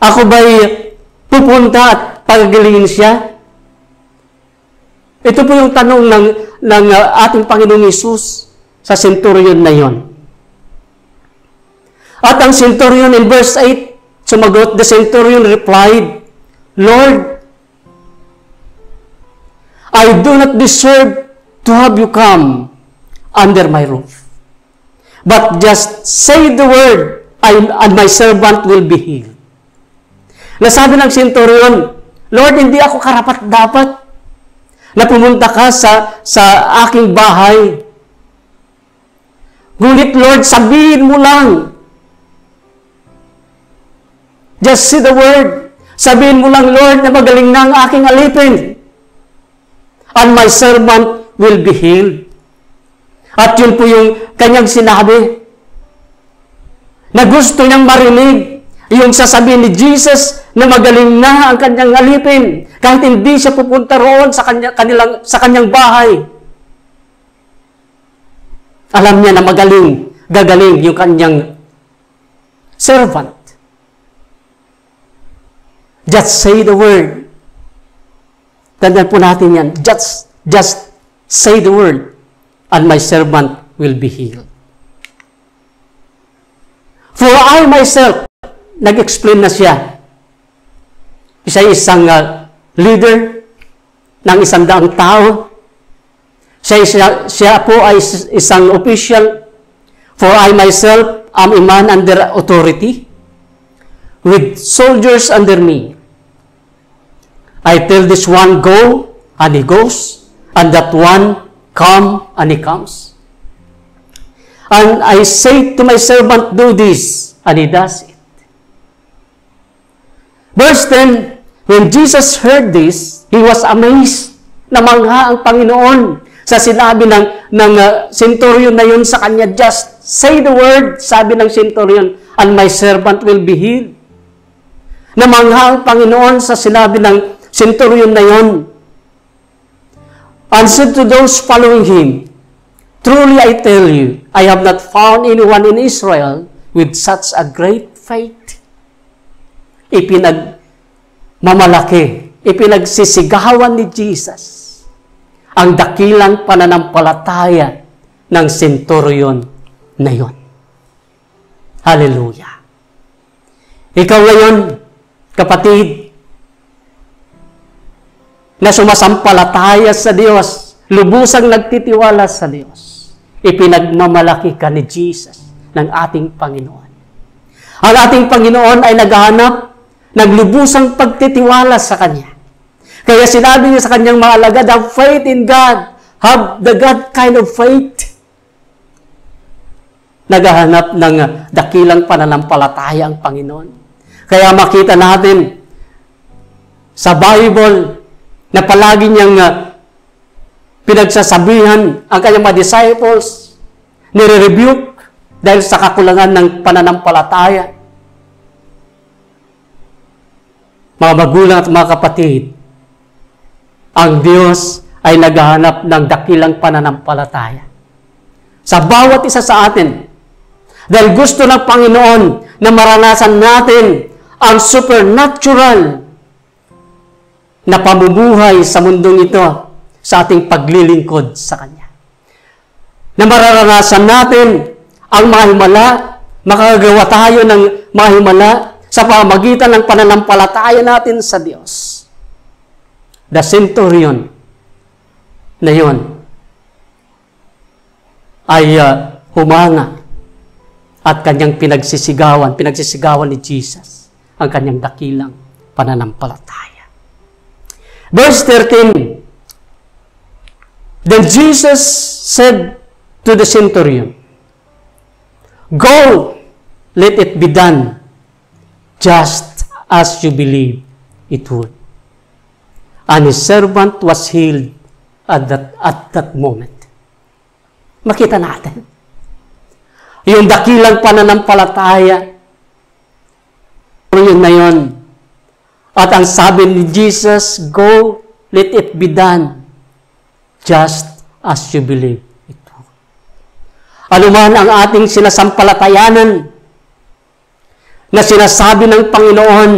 S3: Ako ba'y pupunta at pagagilingin siya? Ito po yung tanong ng ating Panginoong Jesus sa centurion na yon. At ang centurion in verse 8, sumagot, the centurion replied, Lord, I do not deserve to have you come under my roof. But just say the word, and my servant will be healed. Nasabi ng centurion, Lord, hindi ako karapat-dapat na pumunta ka sa aking bahay. Ngunit Lord, sabihin mo lang. Just say the word. Sabihin mo lang, Lord, na magaling na ang aking alipin. And my servant will be healed. At yun po yung kanyang sinabi. Na gusto niyang marinig yung sasabihin ni Jesus na magaling na ang kanyang alipin. Kahit hindi siya pupunta roon sa kanyang bahay. Alam niya na gagaling yung kanyang servant. Just say the word. Tandaan po natin yan. Just say the word, and my servant will be healed. For I myself, nag-explain na siya. Isang leader ng 100 tao. Siya po ay isang official. For I myself am a man under authority, with soldiers under me. I tell this one, go, and he goes, and that one, come, and he comes. And I say to my servant, do this, and he does it. Verse 10, when Jesus heard this, he was amazed. Namangha ang Panginoon sa sinabi ng centurion na yun sa kanya. Just say the word, sabi ng centurion, and my servant will be healed. Namangha ang Panginoon sa sinabi ng centurion na yun. And said to those following him, truly I tell you, I have not found anyone in Israel with such a great faith. Ipinagmamalaki ipinagsisigawan ni Jesus ang dakilang pananampalataya ng centurion na yon. Hallelujah. Ikaw ngayon, kapatid, na sumasampalataya sa Diyos, lubusang nagtitiwala sa Diyos, ipinagmamalaki ka ni Jesus ng ating Panginoon. Ang ating Panginoon ay naghahanap ng lubusang pagtitiwala sa Kanya. Kaya sinabi niya sa Kanyang mga alagad, have faith in God. Have the God kind of faith. Naghahanap ng dakilang pananampalataya ang Panginoon. Kaya makita natin sa Bible na palagi niyang pinagsasabihan ang kanyang mga disciples, nire-rebuke dahil sa kakulangan ng pananampalataya. Mga magulang at mga kapatid, ang Diyos ay naghahanap ng dakilang pananampalataya sa bawat isa sa atin. Dahil gusto ng Panginoon na maranasan natin ang supernatural na pamumuhay sa mundong ito sa ating paglilingkod sa Kanya. Na mararanasan natin ang mahimala, makagagawa tayo ng mahimala sa pamamagitan ng pananampalataya natin sa Diyos. The centurion na yon ay humanga at kanyang pinagsisigawan ni Jesus ang kanyang dakilang pananampalataya. Verse 13, then Jesus said to the centurion, go, let it be done, just as you believe it would. And his servant was healed at that moment. Makita natin yung dakilang pananampalataya. Yun na yun. At ang sabi ni Jesus, go, let it be done, just as you believe it would. Ano man ang ating sinasampalatayanan na sinasabi ng Panginoon,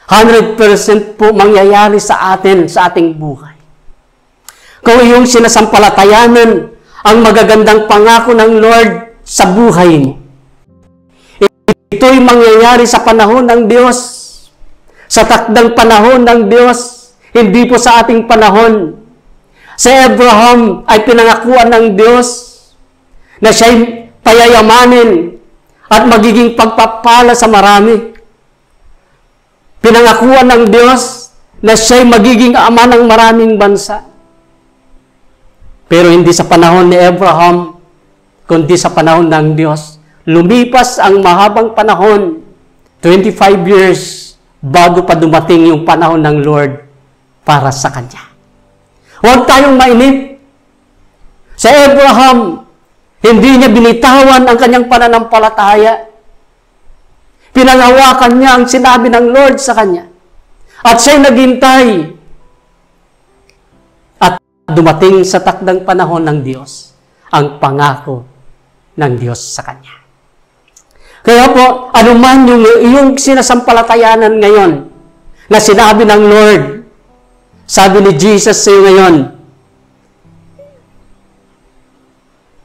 S3: 100% po mangyayari sa atin, sa ating buhay. Kung iyong sinasampalatayanan ang magagandang pangako ng Lord sa buhay mo, ito'y mangyayari sa panahon ng Diyos, sa takdang panahon ng Diyos, hindi po sa ating panahon. Si Abraham ay pinangakuan ng Diyos na siya'y payayamanin at magiging pagpapala sa marami. Pinangakuan ng Diyos na siya'y magiging ama ng maraming bansa. Pero hindi sa panahon ni Abraham, kundi sa panahon ng Diyos. Lumipas ang mahabang panahon, 25 years, bago pa dumating yung panahon ng Lord para sa Kanya. Huwag tayong mainip. Sa Abraham, hindi niya binitawan ang kanyang pananampalataya. Pinangawakan niya ang sinabi ng Lord sa kanya. At siya'y naghintay. At dumating sa takdang panahon ng Diyos ang pangako ng Diyos sa kanya. Kaya po, anuman yung iyong sinasampalatayanan ngayon na sinabi ng Lord, sabi ni Jesus sa iyo ngayon,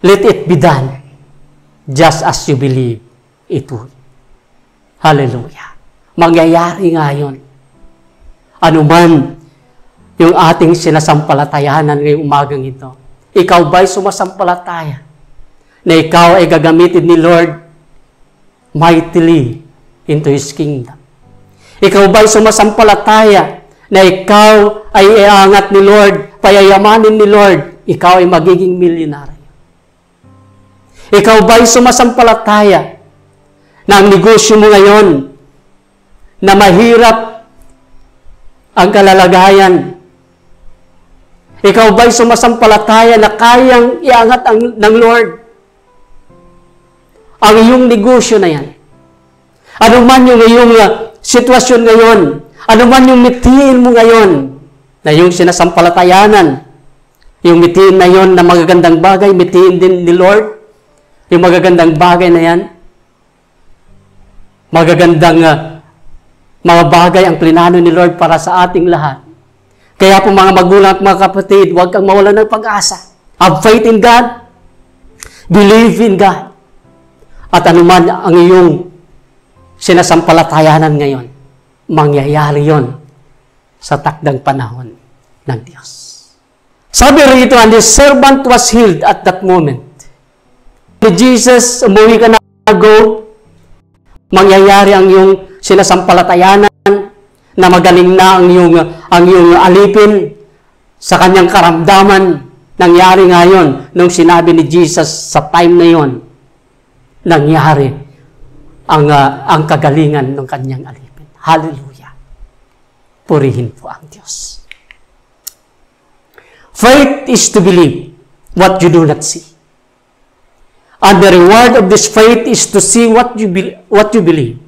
S3: let it be done just as you believe it would. Hallelujah. Mangyayari nga yun. Ano man yung ating sinasampalatayanan ngayong umagang ito. Ikaw ba'y sumasampalataya na ikaw ay gagamitin ni Lord mightily into His kingdom? Ikaw ba'y sumasampalataya na ikaw ay iangat ni Lord, payayamanin ni Lord, ikaw ay magiging milyonaryo? Ikaw ba'y sumasampalataya na ang negosyo mo ngayon na mahirap ang kalalagayan? Ikaw ba'y sumasampalataya na kayang iangat ng Lord ang iyong negosyo na yan? Ano man yung iyong sitwasyon ngayon, ano man yung mitiin mo ngayon, na yung sinasampalatayanan, yung mitiin na yon na magagandang bagay, mitiin din ni Lord, yung magagandang bagay na yan, magagandang mga bagay ang plinano ni Lord para sa ating lahat. Kaya po mga magulang at mga kapatid, huwag kang mawalan ng pag-asa. Have faith in God. Believe in God. At anuman ang iyong sinasampalatayanan ngayon, mangyayari yon sa takdang panahon ng Diyos. Sabi rito, and the servant was healed at that moment. Jesus, umuwi ka na, go, mangyayari ang iyong sinasampalatayanan na magaling na ang iyong alipin sa kanyang karamdaman. Nangyari ngayon nung sinabi ni Jesus sa time na yon, nangyari ang kagalingan ng kanyang alipin. Hallelujah. Purihin po ang Diyos. Faith is to believe what you do not see. And the reward of this faith is to see what you believe.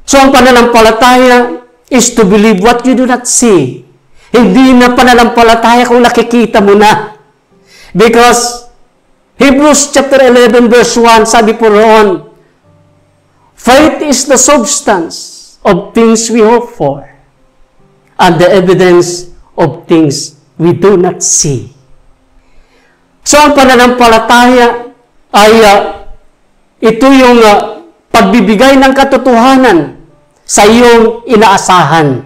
S3: So ang pananampalataya is to believe what you do not see. Hindi na pananampalataya kung nakikita mo na. Because Hebrews chapter 11 verse 1, sabi po roon, faith is the substance of things we hope for and the evidence of things we do not see. So ang pananampalataya ay ito yung pagbibigay ng katotohanan sa iyong inaasahan.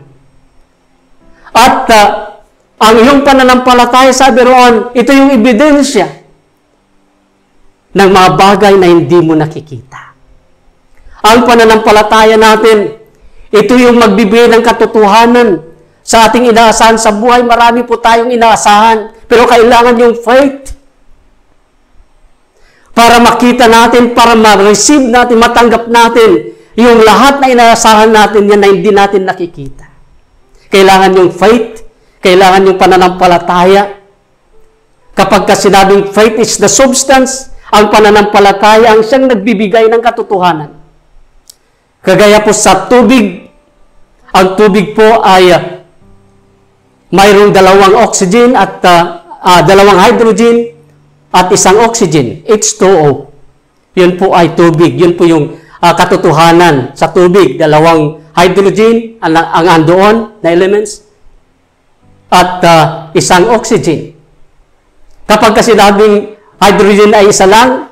S3: At ang iyong pananampalataya, sabi roon, ito yung ebidensya ng mga bagay na hindi mo nakikita. Ang pananampalataya natin, ito yung magbibigay ng katotohanan sa ating inaasahan sa buhay. Marami po tayong inaasahan, pero kailangan yung faith para makita natin, para ma-receive natin, matanggap natin yung lahat na inaasahan natin yan na hindi natin nakikita. Kailangan yung faith, kailangan yung pananampalataya. Kapag sinabing faith is the substance, ang pananampalataya ang siyang nagbibigay ng katotohanan. Kagaya po sa tubig, ang tubig po ay mayroong dalawang oxygen at dalawang hydrogen at isang oxygen, H2O. Yun po ay tubig. Yun po yung katotohanan sa tubig. Dalawang hydrogen ang andoon na elements at isang oxygen. Kapag sinabing hydrogen ay isa lang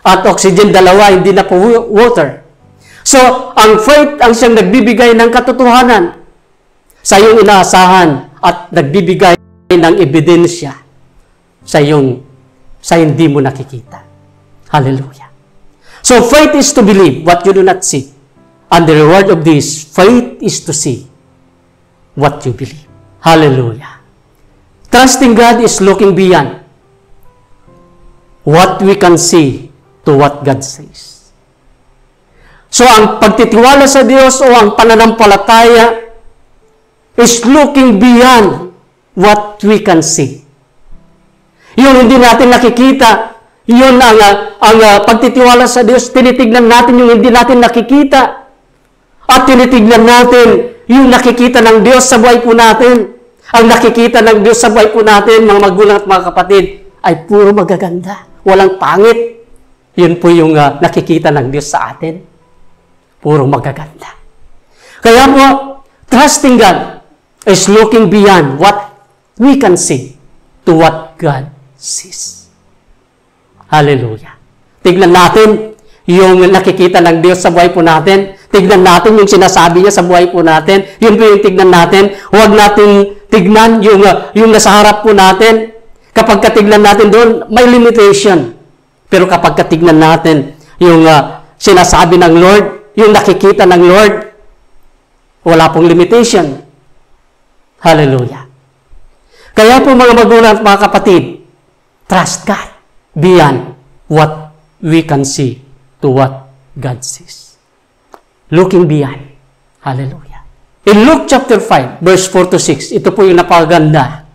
S3: at oxygen dalawa, hindi na po water. So, ang faith ang siyang nagbibigay ng katotohanan sa iyong inaasahan at nagbibigay ng ebidensya sa hindi mo nakikita. Hallelujah. So, faith is to believe what you do not see. And the reward of this faith is to see what you believe. Hallelujah. Trusting God is looking beyond what we can see to what God says. So, ang pagtitiwala sa Diyos o ang pananampalataya is looking beyond what we can see. Yung hindi natin nakikita, yun ang pagtitiwala sa Diyos. Tinitignan natin yung hindi natin nakikita. At tinitignan natin yung nakikita ng Diyos sa buhay po natin. Ang nakikita ng Diyos sa buhay po natin, mga magulang at mga kapatid, ay puro magaganda. Walang pangit. Yun po yung nakikita ng Diyos sa atin. Puro magaganda. Kaya po, trusting God is looking beyond what we can see to what God sees. Hallelujah. Tignan natin yung nakikita ng Diyos sa buhay po natin. Tignan natin yung sinasabi niya sa buhay po natin. Yun po yung tignan natin. Huwag natin tignan yung nasa harap po natin. Kapag katignan natin doon, may limitation. Pero kapag katignan natin yung sinasabi ng Lord, yung nakikita ng Lord, wala pong limitation. Hallelujah. Kaya po mga magulang at mga kapatid, trust God beyond what we can see to what God sees. Looking beyond. Hallelujah. In Luke chapter 5, verse 4 to 6, ito po yung napakaganda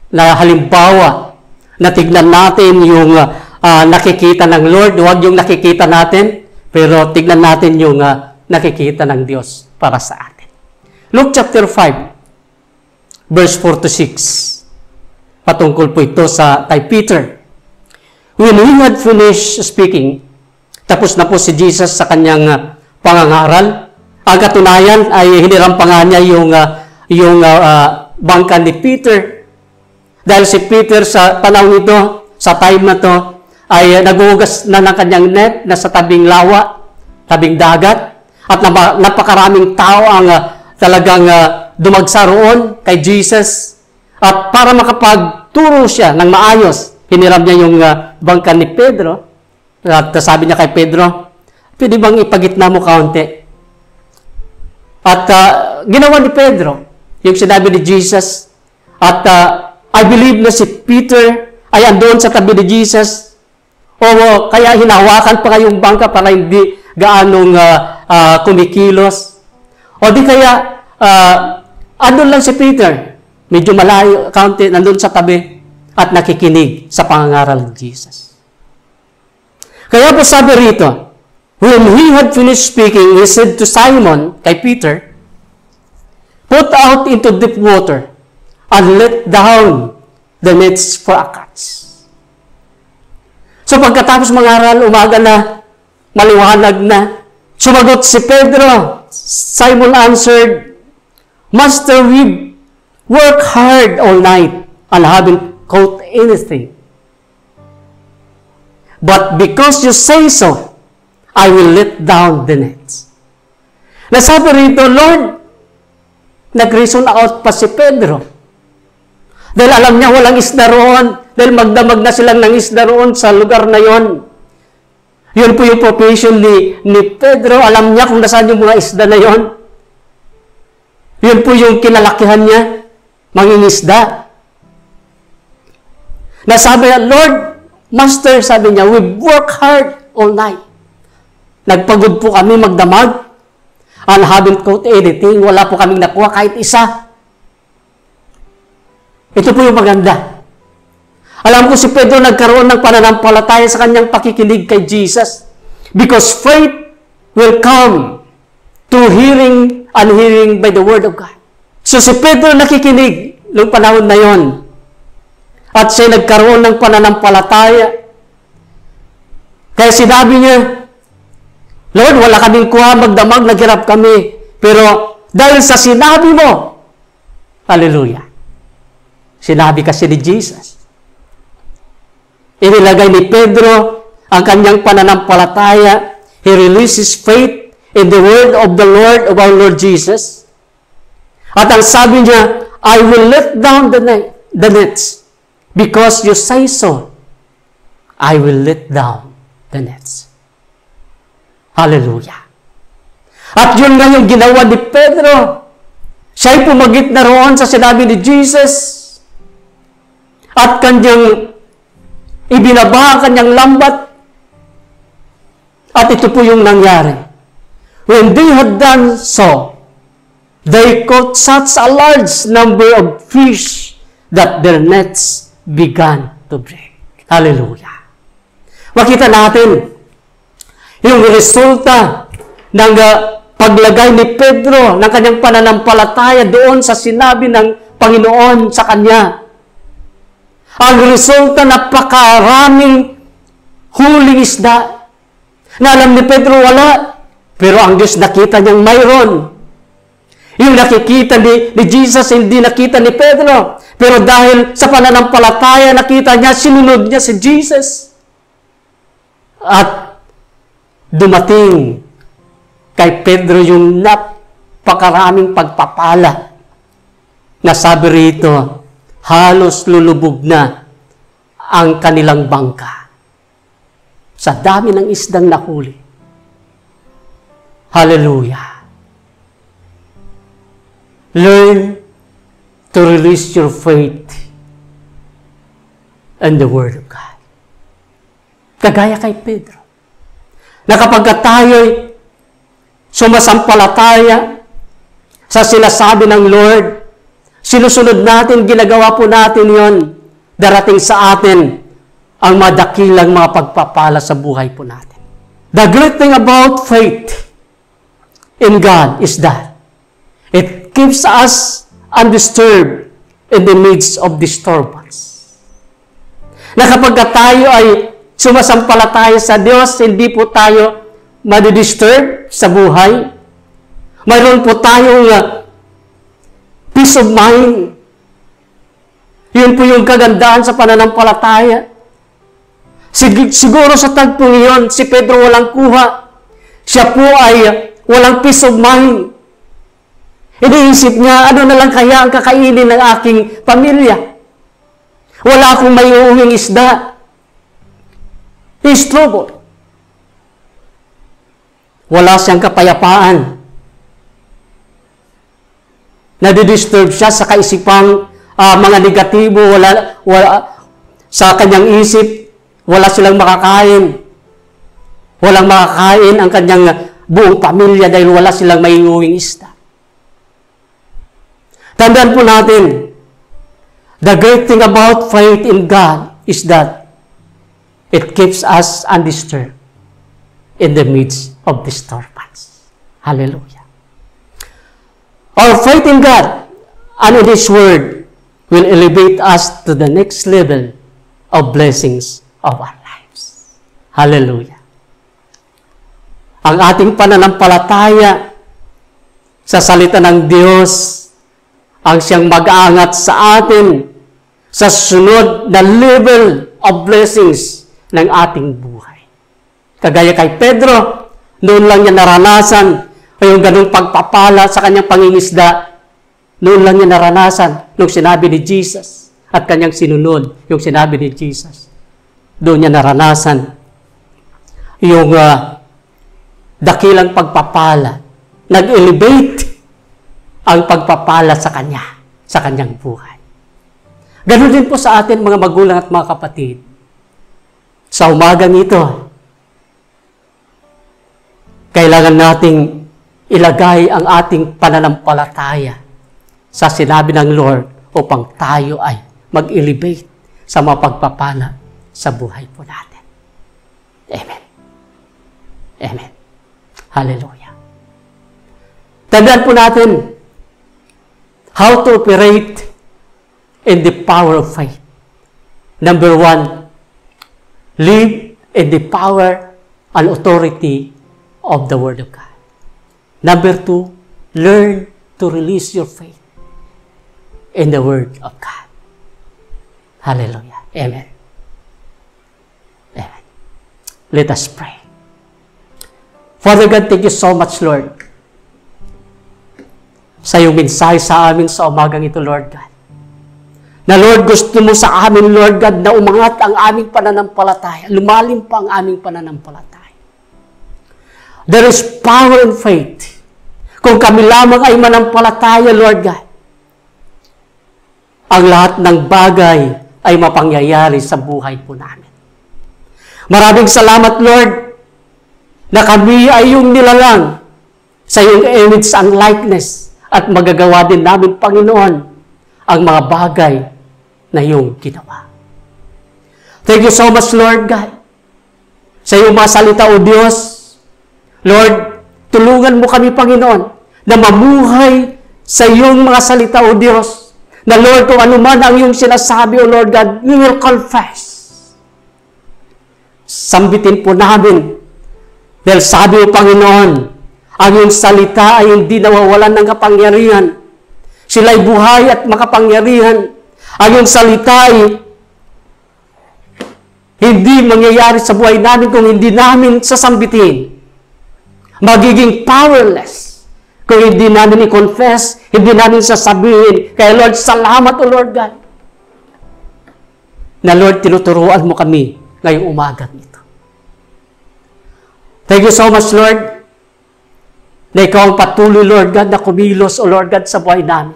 S3: na halimbawa na tignan natin yung nakikita ng Lord. Huwag yung nakikita natin, pero tignan natin yung nakikita ng Diyos para sa atin. Luke chapter 5, verse 4 to 6. Patungkol po ito kay Peter. When he had finished speaking, tapos na po si Jesus sa kanyang pangangaral, Ang katunayan ay hiniram pa nga niya yung bangka ni Peter. Dahil si Peter sa panahon ito, sa time na to, ay naguhugas na ng kanyang net na sa tabing lawa, tabing dagat, at napakaraming tao ang talagang dumagsa roon kay Jesus. At para makapagturo siya ng maayos, hiniram niya yung bangka ni Pedro. At sabi niya kay Pedro, pwede bang ipagitna mo kaunti? At ginawa ni Pedro yung sinabi ni Jesus. At I believe na si Peter ay andoon sa tabi ni Jesus. O kaya hinahawakan pa kayong bangka para hindi gaanong kumikilos. O di kaya andun lang si Peter. Medyo malayo, kaunti, nandun sa tabi at nakikinig sa pangangaral ni Jesus. Kaya po sabi rito, when he had finished speaking, he said to Simon, kay Peter, put out into deep water and let down the nets for a catch. So pagkatapos mangaral, umaga na, maliwanag na, sumagot si Pedro. Simon answered, Master, we work hard all night and haven't caught anything. But because you say so, I will let down the nets. Nasabi rito, Lord, nag-reason out pa si Pedro. Dahil alam niya walang isda roon. Dahil magdamag na silang ng isda roon sa lugar na yon. Yun po yung profession ni Pedro. Alam niya kung nasaan yung mga isda na yon. Yun po yung kinalakihan niya. Mangingisda. Nasabi niya, Lord, Master, sabi niya, we work hard all night. Nagpagod po kami magdamag. And haven't caught anything. Wala po kaming nakuha kahit isa. Ito po yung maganda. Alam ko si Pedro nagkaroon ng pananampalataya sa kanyang pakikinig kay Jesus. Because faith will come to hearing and hearing by the Word of God. So si Pedro nakikinig noong panahon na yon. At siya nagkaroon ng pananampalataya. Kaya sinabi niya, Lord, wala kaming kuha, magdamag, naghirap kami. Pero dahil sa sinabi mo, hallelujah. Sinabi kasi ni Jesus. Inilagay ni Pedro ang kanyang pananampalataya. He releases faith in the word of the Lord, of our Lord Jesus. At ang sabi niya, I will let down the nets. Because you say so, I will let down the nets. Hallelujah. At yun nga yung ginawa ni Pedro. Siya'y pumagit na roon sa sinabi ni Jesus. At kanyang ibinaba kanyang lambat. At ito po yung nangyari. When they had done so, they caught such a large number of fish that their nets began to break. Hallelujah. Makita natin yung resulta ng paglagay ni Pedro ng kanyang pananampalataya doon sa sinabi ng Panginoon sa kanya. Ang resulta, napakaraming huling isda. Na alam ni Pedro, wala. Pero ang Diyos nakita niyang mayroon. Yung nakikita ni Jesus, hindi nakita ni Pedro. Pero dahil sa pananampalataya, nakita niya, sinunod niya si Jesus. At dumating kay Pedro yung napakaraming pagpapala. Nasabi rito, halos lulubog na ang kanilang bangka sa dami ng isdang nahuli. Hallelujah. Learn to release your faith in the Word of God. Kagaya kay Pedro, na kapag tayo'y sumasampalataya sa sinasabi ng Lord, sinusunod natin, ginagawa po natin yon, darating sa atin ang madakilang mga pagpapala sa buhay po natin. The great thing about faith in God is that it keeps us undisturbed in the midst of disturbance. Na kapag tayo ay sumasampalataya sa Diyos, hindi po tayo madidisturb sa buhay. mayroon po tayong peace of mind. Yun po yung kagandahan sa pananampalataya. Siguro sa tagpong iyon, si Pedro walang kuha. Siya po ay walang peace of mind. Iniisip niya, ano na lang kaya ang kakainin ng aking pamilya? Wala akong may uuwing isda. He's troubled. Wala siyang kapayapaan. Nadidisturb siya sa kaisipang mga negatibo, wala, sa kanyang isip, wala silang makakain. Walang makakain ang kanyang buong pamilya dahil wala silang maiuwing isda. Tandaan po natin, the great thing about faith in God is that it keeps us undisturbed in the midst of disturbance. Hallelujah. Our faith in God and in His Word will elevate us to the next level of blessings of our lives. Hallelujah. Ang ating pananampalataya sa salita ng Diyos ang siyang mag-aangat sa atin sa sunod na level of blessings ng ating buhay. Kagaya kay Pedro, noon lang niya naranasan yung ganung pagpapala sa kanyang pangingisda. Noon lang niya naranasan nung sinabi ni Jesus at kanyang sinunod yung sinabi ni Jesus. Doon niya naranasan yung dakilang pagpapala. Nag-elevate ang pagpapala sa kanya, sa kanyang buhay. Ganun din po sa atin mga magulang at mga kapatid. Sa umagang ito, kailangan nating ilagay ang ating pananampalataya sa sinabi ng Lord upang tayo ay mag-elevate sa mga pagpapala sa buhay po natin. Amen. Amen. Hallelujah. Tandaan po natin how to operate in the power of faith. Number 1, live in the power and authority of the Word of God. Number 2, learn to release your faith in the Word of God. Hallelujah. Amen. Amen. Let us pray. Father God, thank you so much, Lord, sa iyong mensahe sa amin sa umagang ito, Lord God. Na Lord, gusto mo sa amin, Lord God, na umangat ang aming pananampalataya. Lumalim pa ang aming pananampalataya. There is power in faith. Kung kami lamang ay manampalataya, Lord God, ang lahat ng bagay ay mapangyayari sa buhay po namin. Maraming salamat, Lord, na kami ay yung nilalang sa iyong image and likeness at magagawa din namin, Panginoon, ang mga bagay na iyong ginawa. Thank you so much, Lord God, sa iyong mga salita, O Diyos. Lord, tulungan mo kami, Panginoon, na mamuhay sa iyong mga salita, O Diyos. Na Lord, kung ano man ang iyong sinasabi, O Lord God, we will confess. Sambitin po namin. Dahil sabi mo, Panginoon, ang iyong salita ay hindi nawawalan ng kapangyarihan. Sila'y buhay at makapangyarihan. Ang iyong salita ay hindi mangyayari sa buhay namin kung hindi namin sasambitin. Magiging powerless kung hindi namin i-confess, hindi namin sasabihin. Kaya Lord, salamat O Lord God, na Lord, tinuturuan mo kami ngayong umaga nito. Thank you so much, Lord, na ikaw ang patuloy, Lord God, na kumilos, O Lord God, sa buhay namin.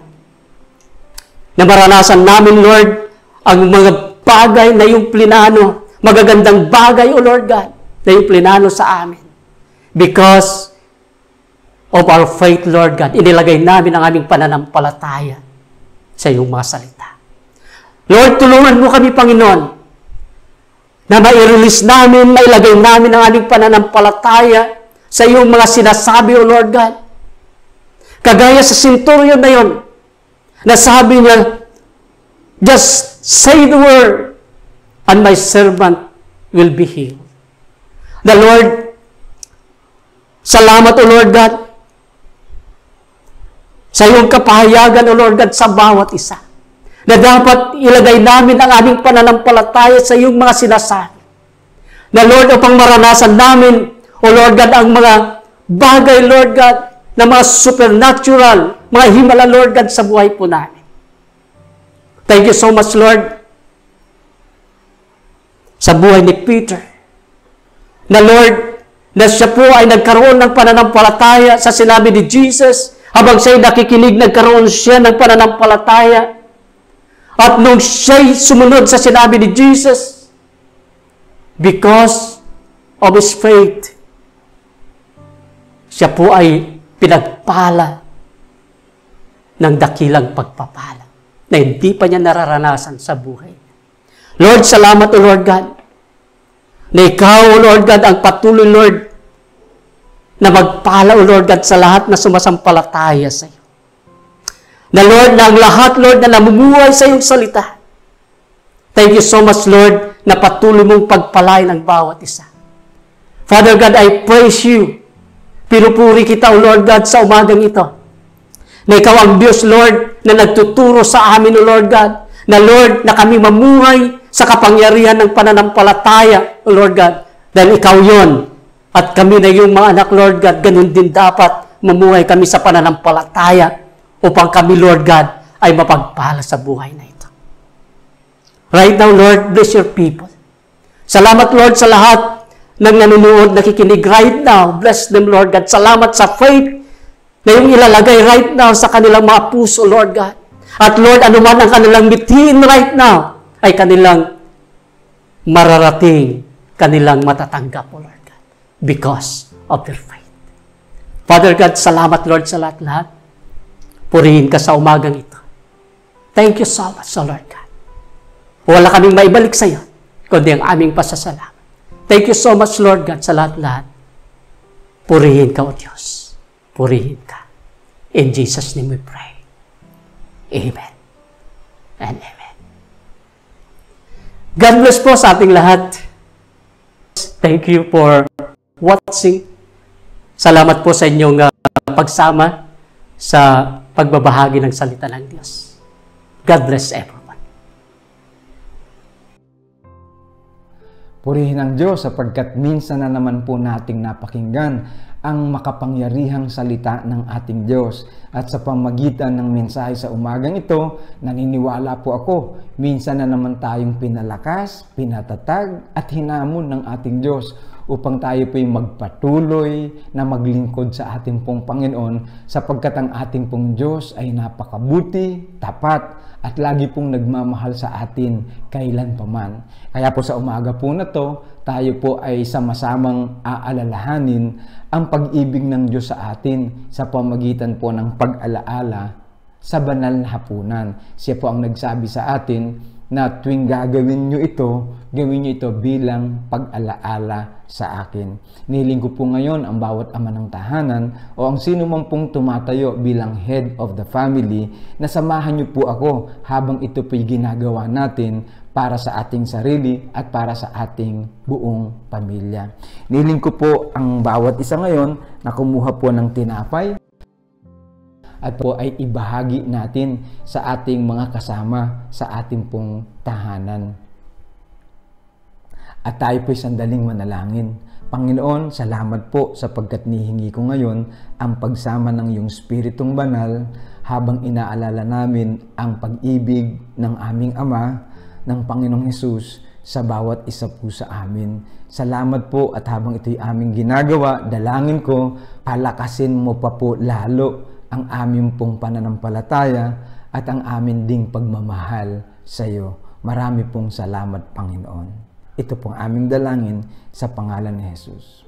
S3: Na maranasan namin, Lord, ang mga bagay na yung plinano, magagandang bagay, O Lord God, na yung plinano sa amin. Because of our faith, Lord God, inilagay namin ang aming pananampalataya sa iyong mga salita. Lord, tulungan mo kami, Panginoon, na mai-release namin, mailagay namin ang aming pananampalataya sa iyong mga sinasabi, O Lord God. Kagaya sa centurion na yun, na sabi niya, just say the word, and my servant will be healed. The Lord, salamat, O Lord God, sa iyong kapahayagan, O Lord God, sa bawat isa. Na dapat ilagay namin ang aming pananampalataya sa iyong mga sinasabi. Na Lord, upang maranasan namin, O Lord God, ang mga bagay, Lord God, na mga supernatural, mga himala, Lord God, sa buhay po namin. Thank you so much, Lord, sa buhay ni Peter. Na Lord, na siya po ay nagkaroon ng pananampalataya sa sinabi ni Jesus. Habang siya'y nakikinig, nagkaroon siya ng pananampalataya. At nung siya'y sumunod sa sinabi ni Jesus, because of his faith, siya po ay pinagpala ng dakilang pagpapala na hindi pa niya nararanasan sa buhay. Lord, salamat, O Lord God, na ikaw, O Lord God, ang patuloy, Lord, na magpala, O Lord God, sa lahat na sumasampalataya sa iyo. Na Lord, na ang lahat, Lord, na namumuhay sa iyong salita. Thank you so much, Lord, na patuloy mong pagpalain ang bawat isa. Father God, I praise you. Pinupuri kita, O Lord God, sa umagang ito. Na ikaw ang Diyos, Lord, na nagtuturo sa amin, O Lord God. Na Lord, na kami mamuhay sa kapangyarihan ng pananampalataya, O Lord God. Dahil ikaw yon. At kami na yung mga anak, Lord God, ganun din dapat mamuhay kami sa pananampalataya upang kami, Lord God, ay mapagpala sa buhay na ito. Right now, Lord, bless your people. Salamat, Lord, sa lahat ng nanonood, nakikinig right now. Bless them, Lord God. Salamat sa faith na yung ilalagay right now sa kanilang mga puso, Lord God. At Lord, anuman ang kanilang mithiin right now, ay kanilang mararating, kanilang matatanggap, Lord God, because of their faith. Father God, salamat, Lord, sa lahat-lahat. Purihin ka sa umagang ito. Thank you so much, Lord God. Wala kaming maibalik sa iyo, kundi ang aming pasasalamat. Thank you so much, Lord God, sa lahat-lahat. Purihin ka, O Diyos. Purihin ka. In Jesus' name we pray. Amen. And amen. God bless po sa ating lahat. Thank you for watching. Salamat po sa inyong pagsama sa pagbabahagi ng salita ng Diyos. God bless everyone.
S4: Purihin ang Diyos sapagkat minsan na naman po nating napakinggan ang makapangyarihang salita ng ating Diyos. At sa pamagitan ng mensahe sa umagang ito, naniniwala po ako, minsan na naman tayong pinalakas, pinatatag at hinamon ng ating Diyos upang tayo po'y magpatuloy na maglingkod sa ating pong Panginoon sapagkat ang ating pong Diyos ay napakabuti, tapat, at lagi pong nagmamahal sa atin kailanpaman. Kaya po sa umaga po na to, tayo po ay sama-samang aalalahanin ang pag-ibig ng Diyos sa atin sa pamagitan po ng pag-alaala sa banal na hapunan. Siya po ang nagsabi sa atin na tuwing gagawin nyo ito bilang pag-alaala sa akin. Nihiling ko po ngayon ang bawat ama ng tahanan o ang sino man pong tumatayo bilang head of the family na samahan nyo po ako habang ito po'y ginagawa natin para sa ating sarili at para sa ating buong pamilya. Nihiling ko po ang bawat isa ngayon na kumuha po ng tinapay at po ay ibahagi natin sa ating mga kasama sa ating pong tahanan. At tayo po'y sandaling manalangin. Panginoon, salamat po sapagkat nihingi ko ngayon ang pagsama ng iyong Spiritong Banal habang inaalala namin ang pag-ibig ng aming Ama, ng Panginoong Hesus sa bawat isa po sa amin. Salamat po at habang ito'y aming ginagawa, dalangin ko, palakasin mo pa po lalo ang aming pong pananampalataya at ang amin ding pagmamahal sa iyo. Marami pong salamat, Panginoon. Ito pong aming dalangin sa pangalan ni Jesus.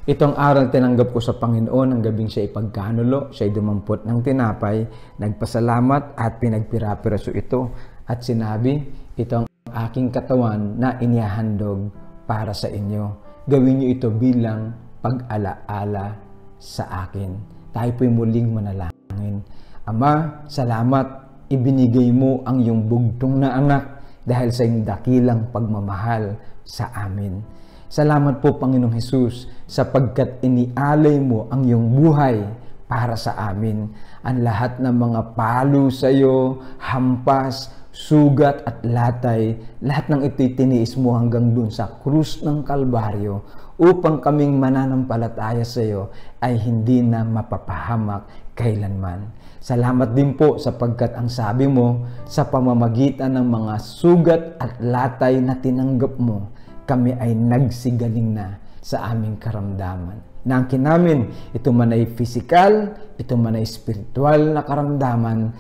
S4: Itong aral tinanggap ko sa Panginoon ang gabing siya ipagkanulo, siya dumampot ng tinapay, nagpasalamat at pinagpirapiraso ito at sinabi, ito ang aking katawan na inihahandog para sa inyo. Gawin niyo ito bilang pag-alaala sa akin. Tayo po'y muling manalangin. Ama, salamat, ibinigay mo ang iyong bugtong na anak dahil sa iyong dakilang pagmamahal sa amin. Salamat po, Panginoong Hesus, sapagkat inialay mo ang iyong buhay para sa amin. Ang lahat ng mga palo sa iyo, hampas, sugat at latay, lahat ng ito'y tiniis mo hanggang dun sa krus ng Kalbaryo upang kaming mananampalataya sa iyo ay hindi na mapapahamak kailanman. Salamat din po sapagkat ang sabi mo, sa pamamagitan ng mga sugat at latay na tinanggap mo, kami ay nagsigaling na sa aming karamdaman. Nangkin namin, ito man ay physical, ito man ay spiritual na karamdaman,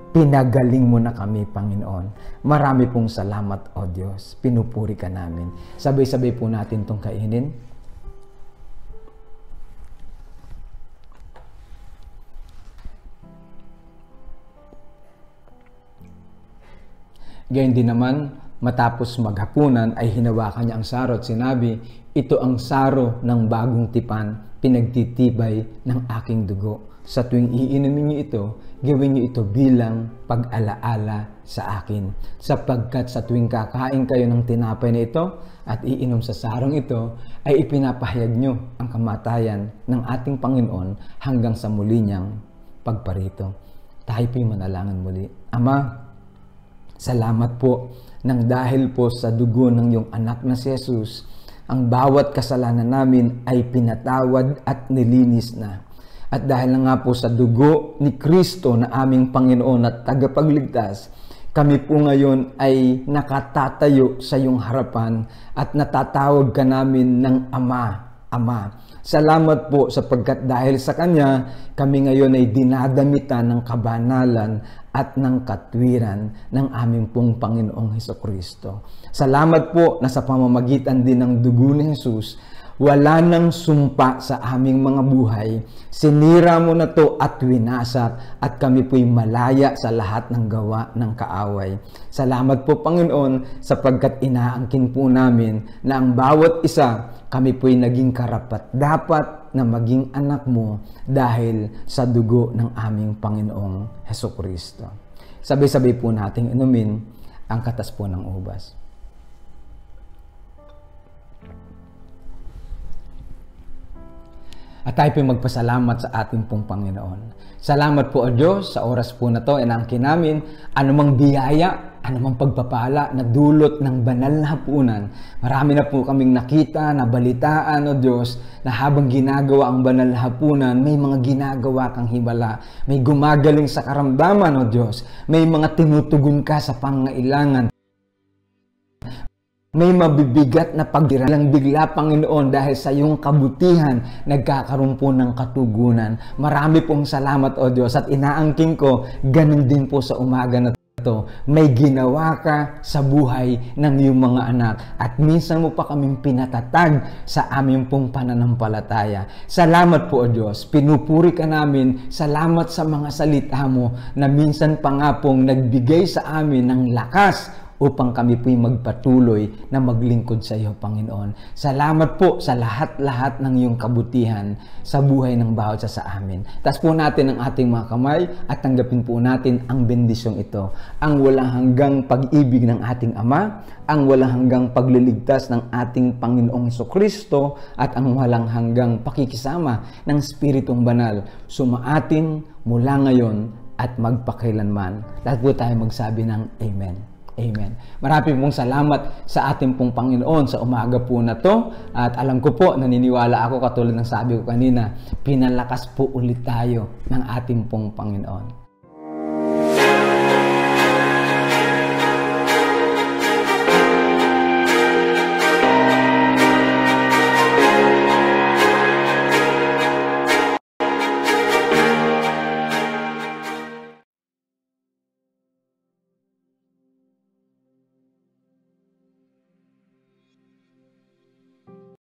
S4: pinagaling mo na kami, Panginoon. Marami pong salamat, O Diyos. Pinupuri ka namin. Sabay-sabay po natin itong kainin. Gayon din naman, matapos maghapunan ay hinawakan niya ang saro at sinabi, ito ang saro ng bagong tipan, pinagtitibay ng aking dugo. Sa tuwing iinumin niyo ito, gawin niyo ito bilang pag-alaala sa akin. Sapagkat sa tuwing kakain kayo ng tinapay na ito at iinom sa sarong ito, ay ipinapahayag niyo ang kamatayan ng ating Panginoon hanggang sa muli niyang pagparito. Tayo po'y manalangin muli. Ama, salamat po nang dahil po sa dugo ng iyong anak na si Jesus, ang bawat kasalanan namin ay pinatawad at nilinis na. At dahil na nga po sa dugo ni Kristo na aming Panginoon at tagapagligtas, kami po ngayon ay nakatatayo sa iyong harapan at natatawag ka namin ng Ama, Ama. Salamat po sapagkat dahil sa Kanya, kami ngayon ay dinadamitan ng kabanalan at ng katwiran ng aming pong Panginoong Hesukristo. Salamat po na sa pamamagitan din ng dugo ni Jesus, wala nang sumpa sa aming mga buhay. Sinira mo na to at winasak at kami po'y malaya sa lahat ng gawa ng kaaway. Salamat po, Panginoon, sapagkat inaangkin po namin na ang bawat isa, kami po'y naging karapat-dapat na maging anak mo dahil sa dugo ng aming Panginoong Hesukristo. Sabay-sabay po nating inumin ang katas po ng ubas. At tayo po magpasalamat sa ating pong Panginoon. Salamat po, O Diyos, sa oras po na to. Inaangkin namin anumang biyaya, anumang pagpapala na dulot ng banal na hapunan. Marami na po kaming nakita, nabalitaan, O Diyos, na habang ginagawa ang banal na hapunan, may mga ginagawa kang himala. May gumagaling sa karamdaman, O Diyos. May mga tinutugon ka sa pangailangan. May mabibigat na pagdiralang bigla, Panginoon, dahil sa iyong kabutihan, nagkakaroon po ng katugunan. Marami pong salamat, O Diyos, at inaangking ko, ganun din po sa umaga na ito. May ginawa ka sa buhay ng iyong mga anak at minsan mo pa kaming pinatatag sa aming pong pananampalataya. Salamat po, O Diyos. Pinupuri ka namin. Salamat sa mga salita mo na minsan pa nga pong nagbigay sa amin ng lakas upang kami po'y magpatuloy na maglingkod sa iyo, Panginoon. Salamat po sa lahat-lahat ng iyong kabutihan sa buhay ng bawat sa amin. Taas po natin ang ating mga kamay at tanggapin po natin ang bendisyong ito. Ang walang hanggang pag-ibig ng ating Ama, ang walang hanggang pagliligtas ng ating Panginoong Hesukristo, at ang walang hanggang pakikisama ng Spiritong Banal sumaatin mula ngayon at magpakailanman. Lahat po tayo magsabi ng Amen. Amen. Marami pong salamat sa ating pong Panginoon sa umaga po na to. At alam ko po, naniniwala ako katulad ng sabi ko kanina, pinalakas po ulit tayo ng ating pong Panginoon.